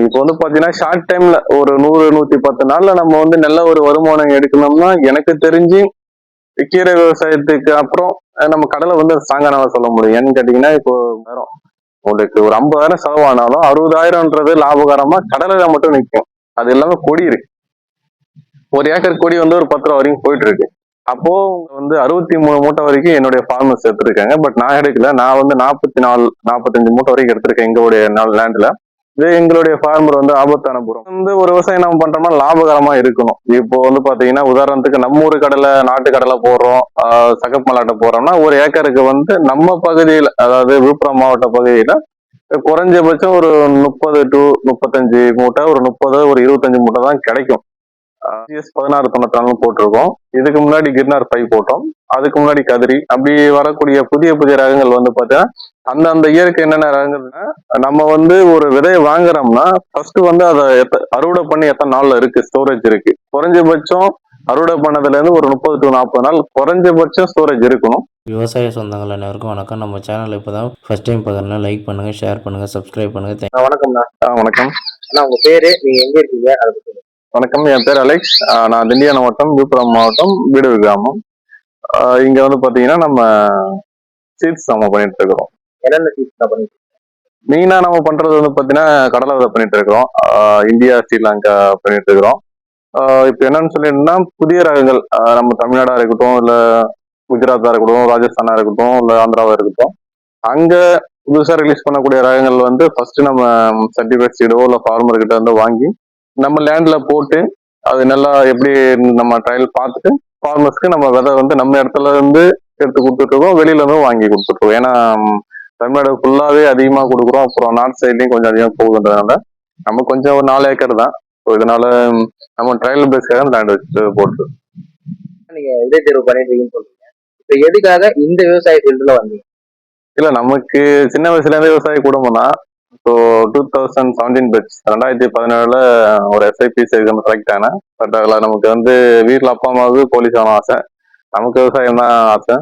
இப்போ வந்து பாத்தீங்கன்னா ஷார்ட் டைம்ல ஒரு 100-110 நாள்ல நம்ம வந்து நல்ல ஒரு வருமானம் எடுக்கணும்னா எனக்கு தெரிஞ்சு கீரை விவசாயத்துக்கு அப்புறம் நம்ம கடலை வந்து சாங்கானாவ சொல்ல முடியும். ஏன்னு கேட்டீங்கன்னா இப்போ வரும் உங்களுக்கு ஒரு 50,000 செலவானாலும் 60,000ன்றது லாபகரமா கடலையில மட்டும் நிற்கும். அது இல்லாம கொடி இருக்கு. ஒரு ஏக்கர் கொடி வந்து ஒரு 10 ரூபா வரைக்கும் போயிட்டு இருக்கு. அப்போ வந்து 63 மூட்டை வரைக்கும் என்னுடைய ஃபார்மர்ஸ் எடுத்திருக்காங்க. பட் நான் எடுக்கல. நான் வந்து 44 45 மூட்டை வரைக்கும் எடுத்திருக்கேன் எங்களுடைய லேண்ட்ல. இது எங்களுடைய ஃபார்மர் வந்து ஆபத்தானபுரம் வந்து ஒரு விவசாயம் நம்ம பண்றோம்னா லாபகரமா இருக்கணும். இப்போ வந்து பாத்தீங்கன்னா உதாரணத்துக்கு நம்ம ஊர் கடலை நாட்டு கடலை போடுறோம், சகப்பு மல்லாட்டை போடுறோம்னா ஒரு ஏக்கருக்கு வந்து நம்ம பகுதியில் அதாவது விழுப்புரம் மாவட்ட பகுதியில குறைஞ்சபட்சம் ஒரு 30 டு 35 மூட்டை, ஒரு 30 ஒரு 25 மூட்டை தான் கிடைக்கும். ஜிஎஸ் 1694 போட்டிருக்கோம். இதுக்கு முன்னாடி கிர்னார் 5 போட்டோம். அதுக்கு முன்னாடி கதிரி அப்படி வரக்கூடிய புதிய புதிய ரகங்கள் வந்து பார்த்தீங்கன்னா அந்த இயற்கை என்னென்ன ரகங்கள்னா நம்ம வந்து ஒரு விதையை வாங்குறோம்னா ஃபர்ஸ்ட் வந்து அதை அறுவடை பண்ணி எத்தனை நாள்ல இருக்கு ஸ்டோரேஜ் இருக்கு. குறைஞ்சபட்சம் அறுவடை பண்ணதுல இருந்து ஒரு 30 டு 40 நாள் குறைஞ்சபட்சம் ஸ்டோரேஜ் இருக்கணும். விவசாய சொந்தங்கள் அனைவருக்கும் வணக்கம். நம்ம சேனல் இப்போதான் ஃபர்ஸ்ட் டைம் பார்க்குறேன்னா லைக் பண்ணுங்க, ஷேர் பண்ணுங்க, சப்ஸ்கிரைப் பண்ணுங்க. வணக்கம்ண்ணா. வணக்கம். உங்க பேரு, நீங்க எங்க இருக்கீங்க? வணக்கம், என் பேர் அலெக்ஸ். நான் திண்டிவனம் மாவட்டம், விழுப்புரம் மாவட்டம், வீடு கிராமம். இங்க வந்து பாத்தீங்கன்னா நம்ம சீட்ஸ் நம்ம பண்ணிட்டு இருக்கிறோம். என்னென்ன சீட்ஸ் பண்ணிட்டு மெயினா நம்ம பண்றது வந்து பாத்தீங்கன்னா கடலை விதை பண்ணிட்டு இருக்கிறோம். இந்தியா ஸ்ரீலங்கா பண்ணிட்டு இருக்கிறோம். இப்ப என்னன்னு சொல்லிட்டுனா புதிய ரகங்கள் நம்ம தமிழ்நாடா இருக்கட்டும், இல்ல குஜராத்தா இருக்கட்டும், ராஜஸ்தானா இருக்கட்டும், இல்ல ஆந்திராவா இருக்கட்டும், அங்க புதுசா ரிலீஸ் பண்ணக்கூடிய ரகங்கள் வந்து ஃபர்ஸ்ட் நம்ம சர்டிஃபிகேட் சீடோ இல்ல ஃபார்மர் கிட்ட இருந்து வாங்கி நம்ம லேண்ட்ல போட்டு அது நல்லா எப்படி நம்ம ட்ரையல் பார்த்துட்டு ஃபார்மர்ஸ்க்கு நம்ம விதை வந்து நம்ம இடத்துல இருந்து எடுத்து கொடுத்துட்டு இருக்கோம், வெளியில இருந்தும் வாங்கி கொடுத்துருக்கோம். ஏன்னா தமிழ்நாடு ஃபுல்லாவே அதிகமா கொடுக்குறோம். அப்புறம் நார்த் சைட்லயும் கொஞ்சம் அதிகமா போகுதுன்றதுனால நம்ம கொஞ்சம் ஒரு 4 ஏக்கர் தான். ஸோ இதனால நம்ம ட்ரையல் பேஸ்க்காக லேண்ட் வச்சு போட்டு நீங்க விதை தேர்வு பண்ணிட்டு இருக்கீங்கன்னு சொல்றீங்க. இப்ப எதுக்காக இந்த விவசாய ஃபீல்டுல வந்தீங்க? இல்ல நமக்கு சின்ன வயசுல இருந்தே விவசாய குடும்பம் தான். ஸோ 2017 பேட்ச் 2017ல ஒரு எஸ்ஐபிசி எக்ஸாம் செலக்ட் ஆனேன். பட் அதில் நமக்கு வந்து வீட்டில் அப்பா அம்மாவுக்கு போலீஸ் ஆகணும் ஆசை, நமக்கு விவசாயம் தான் ஆசை.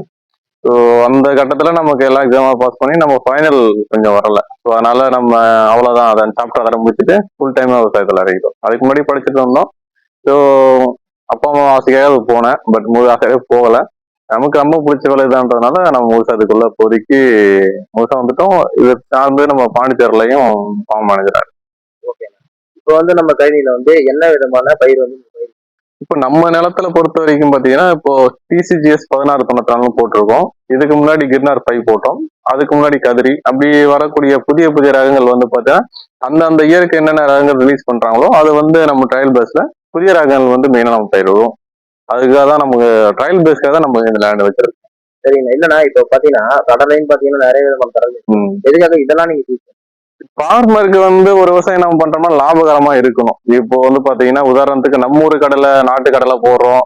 ஸோ அந்த கட்டத்தில் நமக்கு எல்லா எக்ஸாமாக பாஸ் பண்ணி நம்ம ஃபைனல் கொஞ்சம் வரல. ஸோ அதனால நம்ம அவ்வளோதான், அதை சாப்டர் அதை முடிச்சுட்டு ஃபுல் டைமாக விவசாயத்தில் இறங்கிட்டோம். அதுக்கு முன்னாடி படிச்சுட்டு வந்தோம். ஸோ அப்பா அம்மா ஆசைக்காக போனேன், பட் முழு ஆசையாக போகலை. நமக்கு ரொம்ப பிடிச்ச வேலைதான்றதுனால நம்ம முழுசா அதுக்குள்ள இப்போதைக்கு முழுசா வந்துட்டோம். இதை சார்ந்து நம்ம பாண்டிச்சேரிலையும் ஃபார்ம் மேனேஜர். ஓகே. இப்போ வந்து நம்ம கழனியில வந்து என்ன விதமான பயிர் வந்து இப்போ நம்ம நிலத்துல பொறுத்த வரைக்கும் பாத்தீங்கன்னா இப்போ டிசிஜிஎஸ் 1694 போட்டிருக்கோம். இதுக்கு முன்னாடி கிர்னார் 5 போட்டோம். அதுக்கு முன்னாடி கதிரி அப்படி வரக்கூடிய புதிய புதிய ரகங்கள் வந்து பாத்தீங்கன்னா அந்த இயற்கை என்னென்ன ரகங்கள் ரிலீஸ் பண்றாங்களோ அது வந்து நம்ம ட்ரையல் பேஸ்ல புதிய ரகங்கள் வந்து மெயினா நம்ம பயிரிடுவோம். அதுக்காக தான் நமக்கு ட்ரையல் பேஸ்க்காக தான் நம்ம இந்த லேண்ட் வச்சிருக்கோம். சரிங்க. இல்லைன்னா இப்போ பாத்தீங்கன்னா கடலைன்னு பாத்தீங்கன்னா நிறைய விதமான கடலை. எதுக்காக இதெல்லாம் நீங்க ஃபார்மருக்கு வந்து ஒரு விவசாயம் நம்ம பண்றோம்னா லாபகரமா இருக்கணும். இப்போ வந்து பாத்தீங்கன்னா உதாரணத்துக்கு நம்ம ஊர் கடலை நாட்டு கடலை போடுறோம்,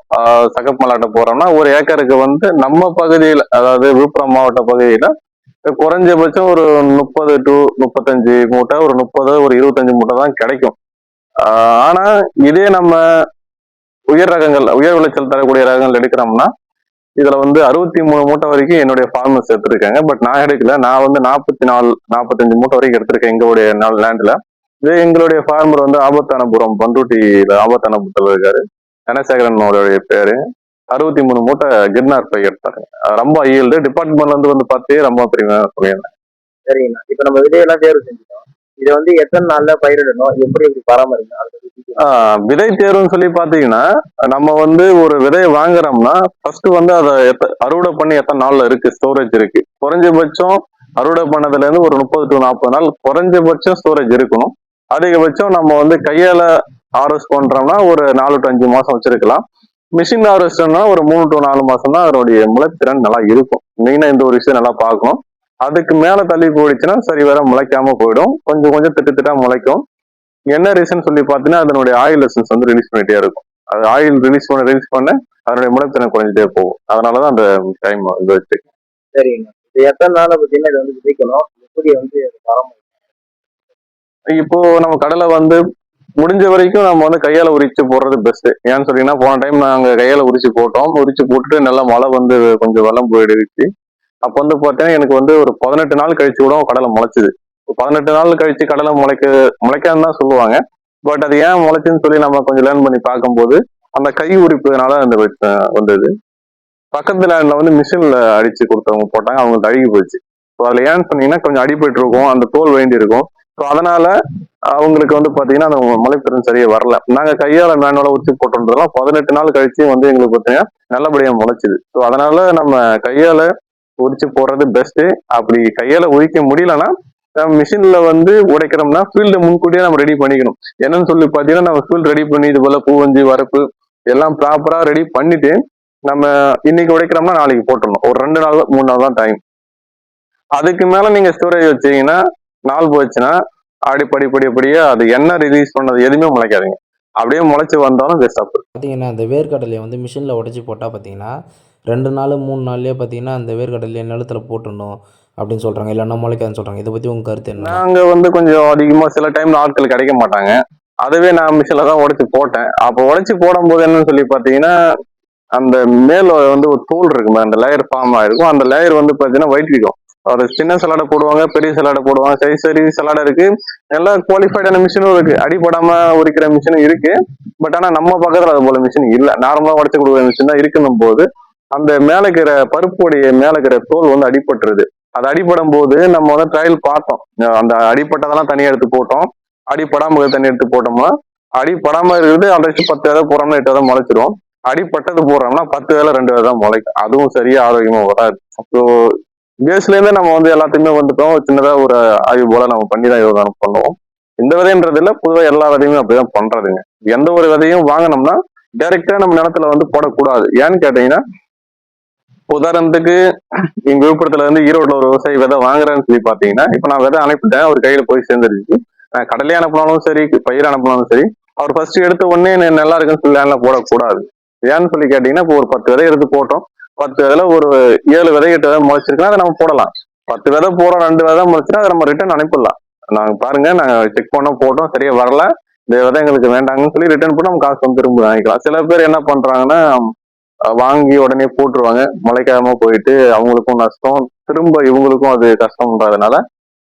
சகப்பு மல்லாட்டை போடுறோம்னா ஒரு ஏக்கருக்கு வந்து நம்ம பகுதியில் அதாவது விழுப்புரம் மாவட்ட பகுதியில குறைஞ்சபட்சம் ஒரு 30 டு 35 மூட்டை, ஒரு 30 ஒரு 25 மூட்டை தான் கிடைக்கும். ஆனா இதே நம்ம உயர் ரகங்கள் உயர் விளைச்சல் தரக்கூடிய ரகங்கள் எடுக்கிறோம்னா இதுல வந்து 63 மூட்டை வரைக்கும் என்னுடைய ஃபார்மர்ஸ் எடுத்திருக்காங்க. பட் நான் எடுக்கல. நான் வந்து 44 45 மூட்டை வரைக்கும் எடுத்திருக்கேன் எங்களுடைய லேண்ட்ல. இது எங்களுடைய ஃபார்மர் வந்து ஆபத்தானபுரம் பண்ருட்டியில ஆபத்தானபுரத்துல இருக்காரு, தனசேகரன் பேரு. 63 மூட்டை கிர்னார் பை எடுத்தாரு. ரொம்ப ஈல்டு. டிபார்ட்மெண்ட்ல இருந்து வந்து பார்த்தே ரொம்ப பெருமையா சொல்லியிருந்தேன். சரிங்கண்ணா. இப்ப நம்ம விதையெல்லாம் தேர்வு செஞ்சுட்டோம். இதை வந்து எத்தனை நாள்ல பயிரிடணும், எப்படி எப்படி பராமரிக்கணும்? விதை தேர்வுன்னு சொல்லி பாத்தீங்கன்னா நம்ம வந்து ஒரு விதையை வாங்குறோம்னா ஃபர்ஸ்ட் வந்து அதை அறுவடை பண்ணி எத்தனை நாள்ல இருக்கு ஸ்டோரேஜ் இருக்கு. குறைஞ்சபட்சம் அறுவடை பண்ணதுல இருந்து ஒரு 30 டு 40 நாள் குறைஞ்சபட்சம் ஸ்டோரேஜ் இருக்கணும். அதிகபட்சம் நம்ம வந்து கையால ஹார்வெஸ்ட் பண்றோம்னா ஒரு 4 டு 5 மாசம் வச்சிருக்கலாம். மிஷின் ஹார்வெஸ்ட்னா ஒரு 3 டு 4 மாசம் தான் அதனுடைய முளைத்திறன் நல்லா இருக்கும். மெயினா இந்த ஒரு விஷயம் நல்லா பார்க்கணும். அதுக்கு மேல தள்ளி போயிடுச்சுன்னா சரி வர முளைக்காம போயிடும். கொஞ்சம் கொஞ்சம் திட்டா முளைக்கும். என்ன ரீசன் சொல்லி பார்த்தீங்கன்னா அதனுடைய ஆயில் எசன்ஸ் வந்து ரிலீஸ் பண்ணிட்டே இருக்கும். அது ஆயில் ரிலீஸ் பண்ண அதனுடைய முளைத்திறன் குறைஞ்சிட்டே போகும். அதனாலதான் அந்த டைம் இது வச்சு. சரிங்க. எத்தனை நாளை பார்த்தீங்கன்னா இது வந்து விதைக்கணும், எப்படி வந்து இப்போ நம்ம கடலை வந்து முடிஞ்ச வரைக்கும் நம்ம வந்து கையால உரிச்சு போடுறது பெஸ்ட். ஏன்னு சொன்னீங்கன்னா போன டைம் நாங்க கையால உரிச்சு போட்டோம். உரிச்சு போட்டுட்டு நல்லா மழை வந்து கொஞ்சம் வெள்ளம் போயிடுச்சு. அப்போ வந்து பார்த்தீங்கன்னா எனக்கு வந்து ஒரு 18 நாள் கழிச்சு கூட கடலை முளைச்சுது. 18 நாள் கழிச்சு கடலை முளைக்காதுன்னு தான் சொல்லுவாங்க. பட் அது ஏன் முளைச்சுன்னு சொல்லி நம்ம கொஞ்சம் லேர்ன் பண்ணி பார்க்கும்போது அந்த கை உரிப்புனால அந்த வந்தது. பக்கத்து லேண்ட்ல வந்து மிஷின்ல அடிச்சு கொடுத்தவங்க போட்டாங்க, அவங்களுக்கு அழுகி போச்சு. ஸோ அதுல ஏன்னு சொன்னீங்கன்னா கொஞ்சம் அடிபட்டு இருக்கும், அந்த தோல் வேண்டி இருக்கும். ஸோ அதனால அவங்களுக்கு வந்து பாத்தீங்கன்னா அந்த முளைத்திறன் சரியா வரல. நாங்க கையால மேனுவலா உரிச்சு போட்டோன்றதெல்லாம் 18 நாள் கழிச்சு வந்து எங்களுக்கு பாத்தீங்கன்னா நல்லபடியா முளைச்சுது. ஸோ அதனால நம்ம கையால உரிச்சு போடுறது பெஸ்ட். அப்படி கையால உரிக்க முடியலன்னா நம்ம மிஷின்ல வந்து உடைக்கிறோம்னா ஃபீல்டு முன்கூட்டியே நம்ம ரெடி பண்ணிக்கணும். என்னன்னு சொல்லி பாத்தீங்கன்னா நம்ம ஃபீல்டு ரெடி பண்ணி இது போல பூவஞ்சி வரப்பு எல்லாம் ப்ராப்பரா ரெடி பண்ணிட்டு நம்ம இன்னைக்கு உடைக்கிறோம்னா நாளைக்கு போட்டுடணும். ஒரு 2 நாள் 3 நாள் தான் டைம். அதுக்கு மேல நீங்க ஸ்டோரேஜ் வச்சீங்கன்னா நாள் போச்சுன்னா படிப்படியா அது என்ன ரிலீஸ் பண்ணது எதுவுமே முளைக்காதீங்க. அப்படியே முளைச்சு வந்தாலும் வேஸ்டா போயிடும். பார்த்தீங்கன்னா அந்த வேர்க்கடலையை வந்து மிஷினில் உடச்சி போட்டால் பார்த்தீங்கன்னா 2 நாள் 3 நாள்லேயே பார்த்தீங்கன்னா அந்த வேர்க்கடலையை நிலத்தில் போட்டுடணும் அப்படின்னு சொல்கிறாங்க, இல்லைன்னா முளைக்காதுன்னு சொல்கிறாங்க. இதை பற்றி உங்கள் கருத்து என்ன? நாங்க வந்து கொஞ்சம் அதிகமா சில டைம்ல ஆட்கள் கிடைக்க மாட்டாங்க. அதுவே நான் மிஷின்ல தான் உடைச்சு போட்டேன். அப்போ உடைச்சு போடும்போது என்னன்னு சொல்லி பாத்தீங்கன்னா அந்த மேல வந்து ஒரு தோல் இருக்குமே, அந்த லேயர் ஃபார்ம் ஆயிருக்கும். அந்த லேயர் வந்து பாத்தீங்கன்னா ஒயிட் இருக்கும். ஒரு சின்ன சலாடை போடுவாங்க, பெரிய சலாடை போடுவாங்க, சரி சலாடை இருக்கு. நல்லா குவாலிஃபைடான மிஷினும் இருக்கு, அடிப்படாம உரிக்கிற மிஷினும் இருக்கு. பட் ஆனா நம்ம பக்கத்துல அது போல மிஷின் இல்ல. நார்மலா உடச்சு கொடுக்குற மிஷின் தான் இருக்குன்னும் போது அந்த மேல இருக்கிற பருப்புடைய மேல இருக்கிற தோல் வந்து அடிபட்டுருது. அது அடிபடும் போது நம்ம வந்து ட்ரையல் பார்த்தோம். அந்த அடிப்பட்டதெல்லாம் தனியா எடுத்து போட்டோம், அடிப்படாம தண்ணி எடுத்து போட்டோம்னா அடிப்படாம இருக்குது அடைச்சு 10 விதை போறோம்னா 8 விதை முளைச்சிடும். அடிப்பட்டது போடுறோம்னா 10 விதை 2 விதை தான் முளைக்கும். அதுவும் சரியா ஆரோக்கியமா வராது. ஸோ பேஸ்ல இருந்தே நம்ம வந்து எல்லாத்தையுமே வந்துட்டோம். சின்னதா ஒரு ஆய்வு போல நம்ம பண்ணி தான் யோகானம் பண்ணுவோம். இந்த விதைன்றது இல்ல, பொதுவாக எல்லா விதையுமே அப்படிதான் பண்றதுங்க. எந்த ஒரு விதையும் வாங்கினோம்னா டைரக்டா நம்ம நிலத்துல வந்து போடக்கூடாது. ஏன்னு கேட்டீங்கன்னா உதாரணத்துக்கு எங்க விழுப்புரத்துல இருந்து ஈரோட்ல ஒரு விவசாயி விதை வாங்குறேன்னு சொல்லி பாத்தீங்கன்னா, இப்ப நான் விதை அனுப்பிட்டேன், அவர் கையில போய் சேர்ந்துருச்சு. நான் கடலையே அனுப்பினாலும் சரி, பயிர் அனுப்பினாலும் சரி, அவர் ஃபர்ஸ்ட் எடுத்த உடனே நல்லா இருக்குன்னு சொல்லி லேண்ட்ல போடக்கூடாது. ஏன்னு சொல்லி கேட்டீங்கன்னா, இப்போ ஒரு 10 விதை எடுத்து போட்டோம், 10 விதையில ஒரு 7 விதை 8 விதை முளைச்சிருக்குன்னா அதை நம்ம போடலாம். 10 விதை போறோம், 2 விதை முளைச்சுன்னா அதை நம்ம ரிட்டர்ன் அனுப்பிடலாம். நாங்க பாருங்க, நாங்க செக் பண்ணோம், போட்டோம், சரியா வரல, இந்த விதை எங்களுக்கு வேண்டாங்கன்னு சொல்லி ரிட்டர்ன் பண்ணி நம்ம காசு வந்து திரும்ப வாங்கிக்கலாம். சில பேர் என்ன பண்றாங்கன்னா வாங்கி உடனே போட்டுருவாங்க, முளைக்காம போயிட்டு அவங்களுக்கும் நஷ்டம், திரும்ப இவங்களுக்கும் அது கஷ்டம்ன்றதுனால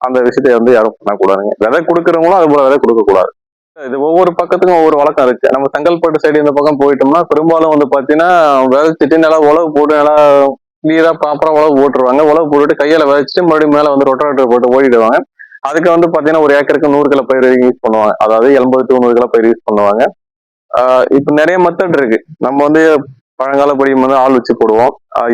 அந்த விஷயத்தை வந்து யாரும் பண்ணக்கூடாதுங்க. விதை கொடுக்குறவங்களும் அது போல விதை கொடுக்க கூடாது. இது ஒவ்வொரு பக்கத்துக்கும் ஒவ்வொரு வழக்கம் இருக்கு. நம்ம செங்கல்பட்டு சைடு இந்த பக்கம் போயிட்டோம்னா பெரும்பாலும் வந்து பாத்தீங்கன்னா விதைச்சிட்டு நல்லா உழவு போட்டு நல்லா கிளியரா ப்ராப்பரா உழவு போட்டுருவாங்க. உழவு போட்டுட்டு கையில விதைச்சிட்டு மறுபடியும் மேல வந்து ரொட்டோரேட்டர் போட்டு ஓடிடுவாங்க. அதுக்கு வந்து பாத்தீங்கன்னா ஒரு ஏக்கருக்கு 100 கிலோ பயிர் யூஸ் பண்ணுவாங்க, அதாவது 80 to 100 கிலோ பயிர் யூஸ் பண்ணுவாங்க. இப்ப நிறைய மெத்தட் இருக்கு. நம்ம வந்து பழங்கால படி வந்து ஆள் வச்சு போடுவோம்,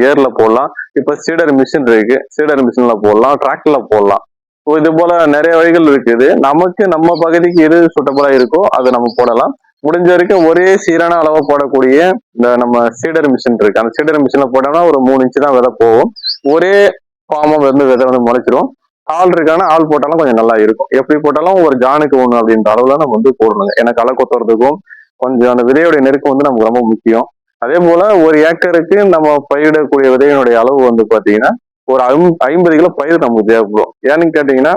ஏர்ல போடலாம். இப்ப சீடர் மிஷின் இருக்கு, சீடர் மிஷின்ல போடலாம், டிராக்டர்ல போடலாம். இது போல நிறைய வழிகள் இருக்குது. நமக்கு நம்ம பகுதிக்கு எது சூட்டபிளா இருக்கோ அதை நம்ம போடலாம். முடிஞ்ச வரைக்கும் ஒரே சீரான அளவை போடக்கூடிய இந்த நம்ம சீடர் மிஷின் இருக்கு. அந்த சீடர் மிஷின்ல போட்டோம்னா ஒரு 3 இன்ச்சு தான் விதை போகும். ஒரே ஃபார்மா வந்து விதை வந்து முளைச்சிரும். ஆள் இருக்கான ஆள் போட்டாலும் கொஞ்சம் நல்லா இருக்கும். எப்படி போட்டாலும் ஒரு ஜானுக்கு 1 அப்படின்ற அளவுல நம்ம வந்து போடணுங்க. ஏன்னா களை கொத்துறதுக்கும் கொஞ்சம் அந்த விதையோடைய நெருக்கம் வந்து நமக்கு ரொம்ப முக்கியம். அதே போல ஒரு ஏக்கருக்கு நம்ம பயிரிடக்கூடிய விதையினுடைய அளவு வந்து பாத்தீங்கன்னா ஒரு 50 கிலோ பயிர் நமக்கு தேவைப்படும். ஏன்னு கேட்டீங்கன்னா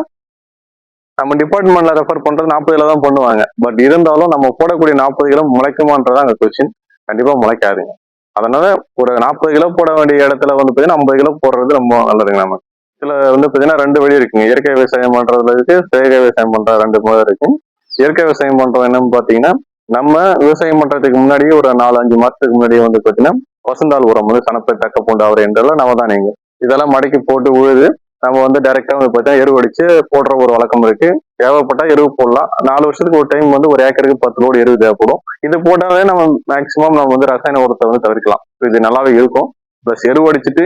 நம்ம டிபார்ட்மெண்ட்ல ரெஃபர் பண்றது 40 கிலோ தான் பண்ணுவாங்க. பட் இருந்தாலும் நம்ம போடக்கூடிய 40 கிலோ முளைக்குமான்றதான் அந்த கொஸ்டின். கண்டிப்பா முளைக்காதுங்க. அதனால ஒரு 40 கிலோ போட வேண்டிய இடத்துல வந்து பாத்தீங்கன்னா 50 கிலோ போடுறது ரொம்ப நல்லதுங்க. நம்ம இதுல வந்து பாத்தீங்கன்னா 2 வழி இருக்குங்க. இயற்கை விவசாயம் பண்றதுல இருக்கு, செயற்கை விவசாயம் பண்ற 2 முறை இருக்கு. இயற்கை விவசாயம் பண்றது என்னன்னு பாத்தீங்கன்னா, நம்ம விவசாயம் பண்றதுக்கு முன்னாடியே ஒரு 4-5 மாசத்துக்கு முன்னாடியே வந்து பாத்தீங்கன்னா பசுந்தாள் உரம் வந்து சனப்பை, தக்க பூண்டு, அவரை என்றெல்லாம் நவதானியங்க இதெல்லாம் மடக்கி போட்டு உழுது நம்ம வந்து டைரக்டா வந்து பார்த்தா எருவு அடிச்சு போடுற ஒரு வழக்கம் இருக்கு. தேவைப்பட்டா எருவு போடலாம். 4 வருஷத்துக்கு ஒரு டைம் வந்து ஒரு ஏக்கருக்கு 10 லோடு எருவு தேவைப்படும். இது போட்டாலே நம்ம மேக்சிமம் நம்ம வந்து ரசாயன உரத்தை வந்து தவிர்க்கலாம். இது நல்லாவே இருக்கும். பிளஸ் எருவு அடிச்சுட்டு,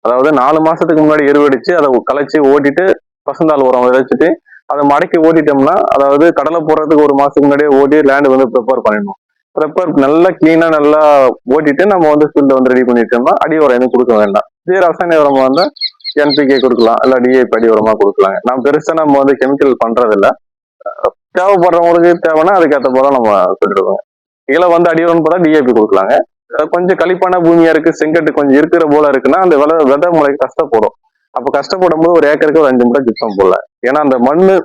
அதாவது 4 மாசத்துக்கு முன்னாடி எருவு அடிச்சு அதை களைச்சி ஓட்டிட்டு பசுந்தாள் உரம் விதைச்சிட்டு அதை மடக்கி ஓட்டிட்டோம்னா, அதாவது கடலை போடுறதுக்கு 1 மாசத்துக்கு முன்னாடியே ஓட்டி லேண்ட் வந்து ப்ரிப்பேர் பண்ணிடணும். ப்ரிப்பேர் நல்லா கிளீனா நல்லா ஓட்டிட்டு நம்ம வந்து ஃபீல்ட வந்து ரெடி பண்ணிட்டோம்னா அடி உரம் எதுவும் கொடுக்க வேண்டாம். இதே ரசாயன உரமா இருந்தா NPK கொடுக்கலாம், இல்ல DAP அடி உரமா கொடுக்கலாங்க. நான் பெருசா நம்ம வந்து கெமிக்கல் பண்றது இல்ல. தேவைப்படுறவங்களுக்கு தேவைன்னா அதுக்கேற்ற போல நம்ம சொல்லிடுவோம். கீழே வந்து அடி உரம் போல DAP கொடுக்கலாங்க. கொஞ்சம் களிப்பான பூமியா இருக்கு, செங்கட்டு கொஞ்சம் இருக்கிற போல இருக்குன்னா அந்த விதை முளை கஷ்டப்படும். அப்ப கஷ்டப்படும் போது ஒரு ஏக்கருக்கு ஒரு 5 முறை ஜிப்சம் போடலாம். ஏன்னா அந்த மண்ணு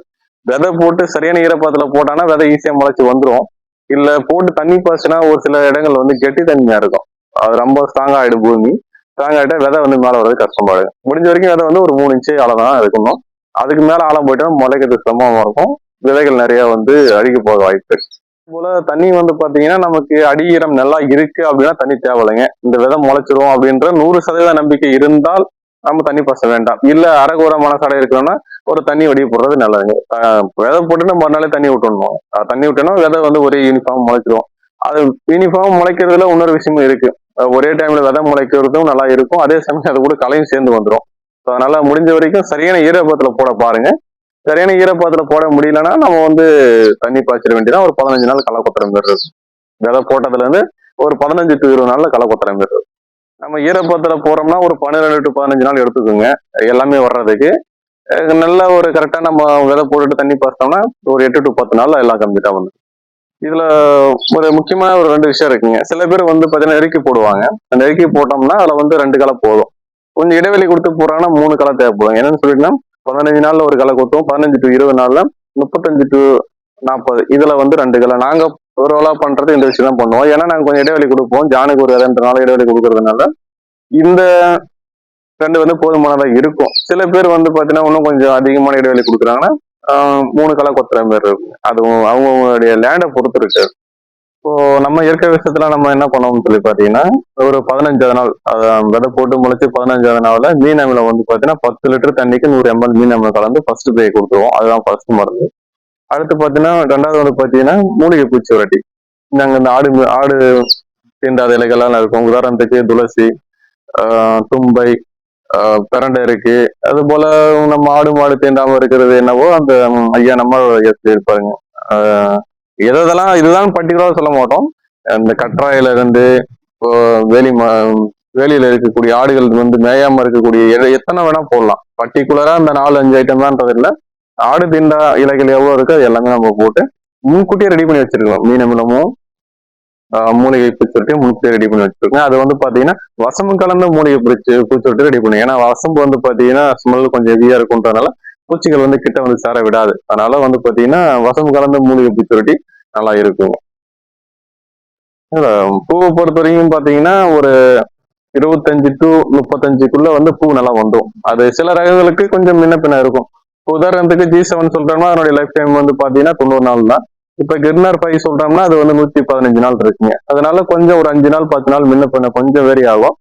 விதை போட்டு சரியான ஈரப்பதத்துல போட்டானா விதை ஈஸியா முளைச்சு வந்துடும். இல்ல போட்டு தண்ணி பாய்ச்சினா ஒரு சில இடங்கள் வந்து கெட்டி தன்மையா இருக்கும், அது ரொம்ப ஸ்ட்ராங் ஆயிடும். பூமி ஸ்ட்ராங் ஆயிட்டா விதை வந்து மேல வர்றது கஷ்டமாயிடும். முடிஞ்ச வரைக்கும் விதை வந்து ஒரு 3 இன்ச்சு அளவுதான் இருக்கணும். அதுக்கு மேல ஆழம் போயிட்டோம்னா முளைக்கிறதுக்கு சிரமமா இருக்கும், விதைகள் நிறைய வந்து அழுகி போக வாய்ப்பு இருக்கு. போல தண்ணி வந்து பாத்தீங்கன்னா நமக்கு அடி ஈரம் நல்லா இருக்கு அப்படின்னா தண்ணி தேவையில்லைங்க. இந்த விதை முளைச்சிரும் அப்படின்ற 100% நம்பிக்கை இருந்தால் நம்ம தண்ணி பாச வேண்டாம். இல்ல அரைகுறை மனசாடை இருக்கணும்னா ஒரு தண்ணி வடிய போடுறது நல்லதுங்க. விதை போட்டு நம்ம மறுநாளே தண்ணி விட்டுடணும். தண்ணி விட்டோம்னா விதை வந்து ஒரே யூனிஃபார்ம் முளைச்சிரும். அது யூனிஃபார்ம் முளைக்கிறதுல இன்னொரு விஷயமும் இருக்கு. ஒரே டைம்ல விதை முளைக்கிறதும் நல்லா இருக்கும், அதே சமயம் அது கூட களையும் சேர்ந்து வந்துடும். அதனால முடிஞ்ச வரைக்கும் சரியான ஈரப்பதத்துல போட பாருங்க. சரியான ஈரப்பதத்துல போட முடியலன்னா நம்ம வந்து தண்ணி பாய்ச்சிட வேண்டியதான். ஒரு 15 நாள் களை கொத்துற மாதிரி இருக்கும். விதை போட்டதுல இருந்து ஒரு 15 to 20 நாள்ல களை கொத்துற மாதிரி இருக்கும். நம்ம ஈரப்பதத்துல போறோம்னா ஒரு 12 to 15 நாள் எடுத்துக்கோங்க எல்லாமே வர்றதுக்கு. நல்ல ஒரு கரெக்டா நம்ம விதை போட்டுட்டு தண்ணி பாய்ச்சோம்னா ஒரு 8 to 10 நாள்ல எல்லாம் கம்ப்ளீட்டா வந்து. இதுல ஒரு முக்கியமான ஒரு 2 விஷயம் இருக்குங்க. சில பேர் வந்து பாத்தீங்கன்னா நெருக்கி போடுவாங்க. அந்த நெருக்கி போட்டோம்னா அதுல வந்து 2 களை போதும். கொஞ்சம் இடைவெளி கொடுத்து போறாங்கன்னா 3 களை தேவைப்படும். என்னன்னு சொல்லிட்டுனா 15 நாள்ல ஒரு களை கொத்தும், 15 to 20 நாள்ல 35 to 40 இதுல வந்து 2 களை. நாங்க ஓவராலா பண்றது இந்த விஷயம் தான் பண்ணுவோம். ஏன்னா நாங்க கொஞ்சம் இடைவெளி கொடுப்போம், ஜானுக்கு ஒரு 2 நாள் இடைவெளி கொடுக்கறதுனால இந்த 2 வந்து போதுமானதா இருக்கும். சில பேர் வந்து பாத்தீங்கன்னா இன்னும் கொஞ்சம் அதிகமான இடைவெளி கொடுக்குறாங்கன்னா 3 களை கொத்துற மாதிரி இருக்கும். அதுவும் அவங்களுடைய லேண்டை பொறுத்து இருக்கு. இப்போ நம்ம இயற்கை விஷயத்துல நம்ம என்ன பண்ணுவோம்னு சொல்லி பாத்தீங்கன்னா ஒரு 15 நாள் விதை போட்டு முளைச்சு 15 நாள்ல மீன் அமிலம் வந்து பாத்தீங்கன்னா 10 லிட்டர் தண்ணிக்கு 100 ml மீன் அமிலம் கலந்து ஃபர்ஸ்ட் பே கொடுத்துருவோம். அதுதான் ஃபர்ஸ்ட் மருந்து. அடுத்து பாத்தீங்கன்னா ரெண்டாவது வந்து பாத்தீங்கன்னா மூலிகை பூச்சி விரட்டி. நாங்க இந்த ஆடு தீண்டாத இலைகள்லாம் இருக்கும். உதாரணத்துக்கு துளசி, தும்பை, பிரண்டை இருக்கு. அது போல நம்ம ஆடு மாடு தீண்டாம இருக்கிறது என்னவோ அந்த ஐயா நம்ம இருப்பாருங்க. எதெல்லாம் இதுதான் பர்டிகுலரா சொல்ல மாட்டோம். இந்த கற்றாயில இருந்து இப்போ வேலியில இருக்கக்கூடிய ஆடுகள் வந்து மேயாம இருக்கக்கூடிய எத்தனை வேணா போடலாம். பர்டிகுலரா இந்த 4-5 ஐட்டம் தான்றது இல்லை. ஆடு தீண்டா இலைகள் எவ்வளவு இருக்கு அது எல்லாமே நம்ம போட்டு முன்கூட்டியே ரெடி பண்ணி வச்சிருக்கோம். மீன் அமிலமும் மூலிகை பூச்சொட்டி முன்கூட்டியே ரெடி பண்ணி வச்சிருக்கோம். அது வந்து பாத்தீங்கன்னா வசம்பு கலந்த மூலிகை பூச்சொட்டி ரெடி பண்ணி, ஏன்னா வசம்பு வந்து பாத்தீங்கன்னா ஸ்மெல் கொஞ்சம் ஹெவியா இருக்கும்ன்றதுனால பூச்சிகள் வந்து கிட்ட வந்து சேர விடாது. அதனால வந்து பாத்தீங்கன்னா வசம்பு கலந்த மூலிகை பூச்சொட்டி நல்லா இருக்கும். பூவை பொறுத்த வரைக்கும் பாத்தீங்கன்னா ஒரு 25 to 35 வந்து பூ நல்லா வந்துடும். அது சில ரகங்களுக்கு கொஞ்சம் முன்ன பின்ன இருக்கும். உதாரணத்துக்கு G7 சொல்றோம்னா அதனுடைய லைஃப் டைம் வந்து பாத்தீங்கன்னா 90 நாள் தான். இப்ப கிர்னர் 5 சொல்றோம்னா அது வந்து 115 நாள் இருக்குங்க. அதனால கொஞ்சம் ஒரு 5 நாள் 10 நாள் முன்ன பின்ன கொஞ்சம் வேரி ஆகும்.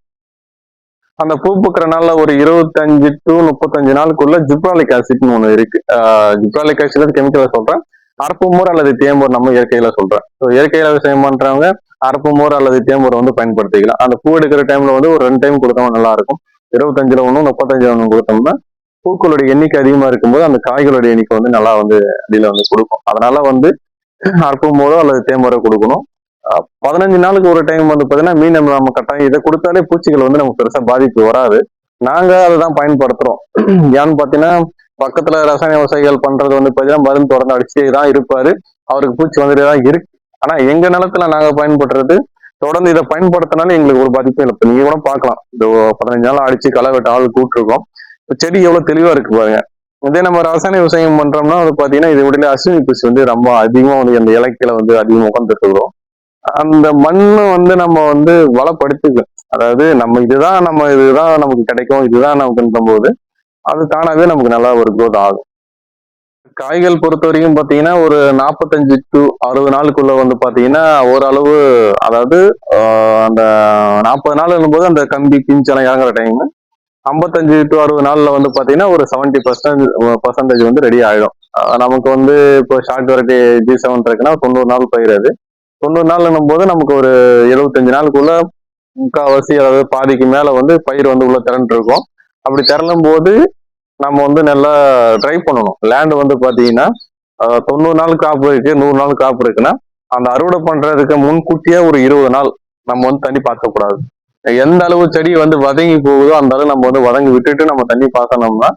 அந்த பூ பூக்கிற நாள்ல ஒரு 25 to 35 நாளுக்குள்ள ஜிப்ராலிக் ஆசிட்னு ஒண்ணு இருக்கு. ஜிப்ராலிக் ஆசிட் கெமிக்கலை சொல்றேன். அரப்புமோர் அல்லது தேம்பூர் நம்ம இயற்கையில சொல்றேன். இயற்கையில விவசாயம் பண்றவங்க அரப்புமோர் அல்லது தேம்பூர் வந்து பயன்படுத்திக்கலாம். அந்த பூ எடுக்கிற டைம்ல வந்து ஒரு 2 டைம் கொடுத்தோம்னா நல்லா இருக்கும். 25ல ஒன்றும் 35ல ஒன்றும் கொடுத்தோம்னா பூக்களுடைய எண்ணிக்கை அதிகமா இருக்கும்போது அந்த காய்களுடைய எண்ணிக்கை வந்து நல்லா வந்து அடியில வந்து கொடுக்கும். அதனால வந்து அரப்புமோரோ அல்லது தேம்பூரோ கொடுக்கணும். 15 நாளுக்கு ஒரு டைம் வந்து பாத்தீங்கன்னா மீன் நம்ம கட்டாயம் இதை கொடுத்தாலே பூச்சிகள் வந்து நமக்கு பெருசா பாதிப்பு வராது. நாங்க அதை தான் பயன்படுத்துறோம். ஏன்னு பாத்தீங்கன்னா பக்கத்துல ரசாயன விவசாயிகள் பண்றது வந்து பாத்தீங்கன்னா மருந்து தொடர்ந்து அடிச்சே தான் இருப்பாரு, அவருக்கு பூச்சி வந்துட்டே தான் இருக்கு. ஆனா எங்க நிலத்துல நாங்க பயன்படுறது தொடர்ந்து இதை பயன்படுத்தினாலும் எங்களுக்கு ஒரு பாதிப்பும் இல்லை. நீங்க கூட பார்க்கலாம், இந்த 15 நாள் அடிச்சு களை வெட்ட ஆள் கூப்பிட்டுருக்கோம். செடி எவ்வளவு தெளிவா இருக்கு பாருங்க. இதே நம்ம ரசாயன விவசாயம் பண்றோம்னா வந்து பாத்தீங்கன்னா இது விட அசுவினி பூச்சி வந்து ரொம்ப அதிகமா வந்து அந்த இலக்கில வந்து அதிகமா உட்காந்துட்டு இருக்கிறோம். அந்த மண்ணு வந்து நம்ம வந்து வளப்படுத்திக்கும். அதாவது நம்ம இதுதான் நமக்கு கிடைக்கும், இதுதான் நமக்குன்ற போது அது தானாவே நமக்கு நல்லா ஒரு growth ஆகும். காய்கள் பொறுத்த வரைக்கும் பாத்தீங்கன்னா ஒரு 45 to 60 நாளுக்குள்ள வந்து பாத்தீங்கன்னா ஓரளவு, அதாவது அந்த 40 நாள் போது அந்த கம்பி பிஞ்செல்லாம் இறங்குற டைம் 55 to 60 நாள்ல வந்து பாத்தீங்கன்னா ஒரு 70% வந்து ரெடி ஆயிடும். நமக்கு வந்து இப்போ ஷார்ட் வெரைட்டி G7 இருக்குன்னா 90 நாள் பயிர். அது 90 நாள் போது நமக்கு ஒரு 75 நாளுக்குள்ள முக்கால்வாசி, அதாவது பாதிக்கு மேல வந்து பயிர் வந்து உள்ள திரண்டு இருக்கும். அப்படி திரளும் போது நம்ம வந்து நல்லா ட்ரை பண்ணணும். லேண்ட் வந்து பாத்தீங்கன்னா 90 நாள் காப்பு இருக்கு, 100 நாள் காப்பு இருக்குன்னா அந்த அறுவடை பண்றதுக்கு முன்கூட்டியே ஒரு 20 நாள் நம்ம வந்து தண்ணி பார்க்க கூடாது. எந்த அளவு செடி வந்து வதங்கி போகுதோ அந்த அளவு நம்ம வந்து வதங்கி விட்டுட்டு நம்ம தண்ணி பாசனோம்னா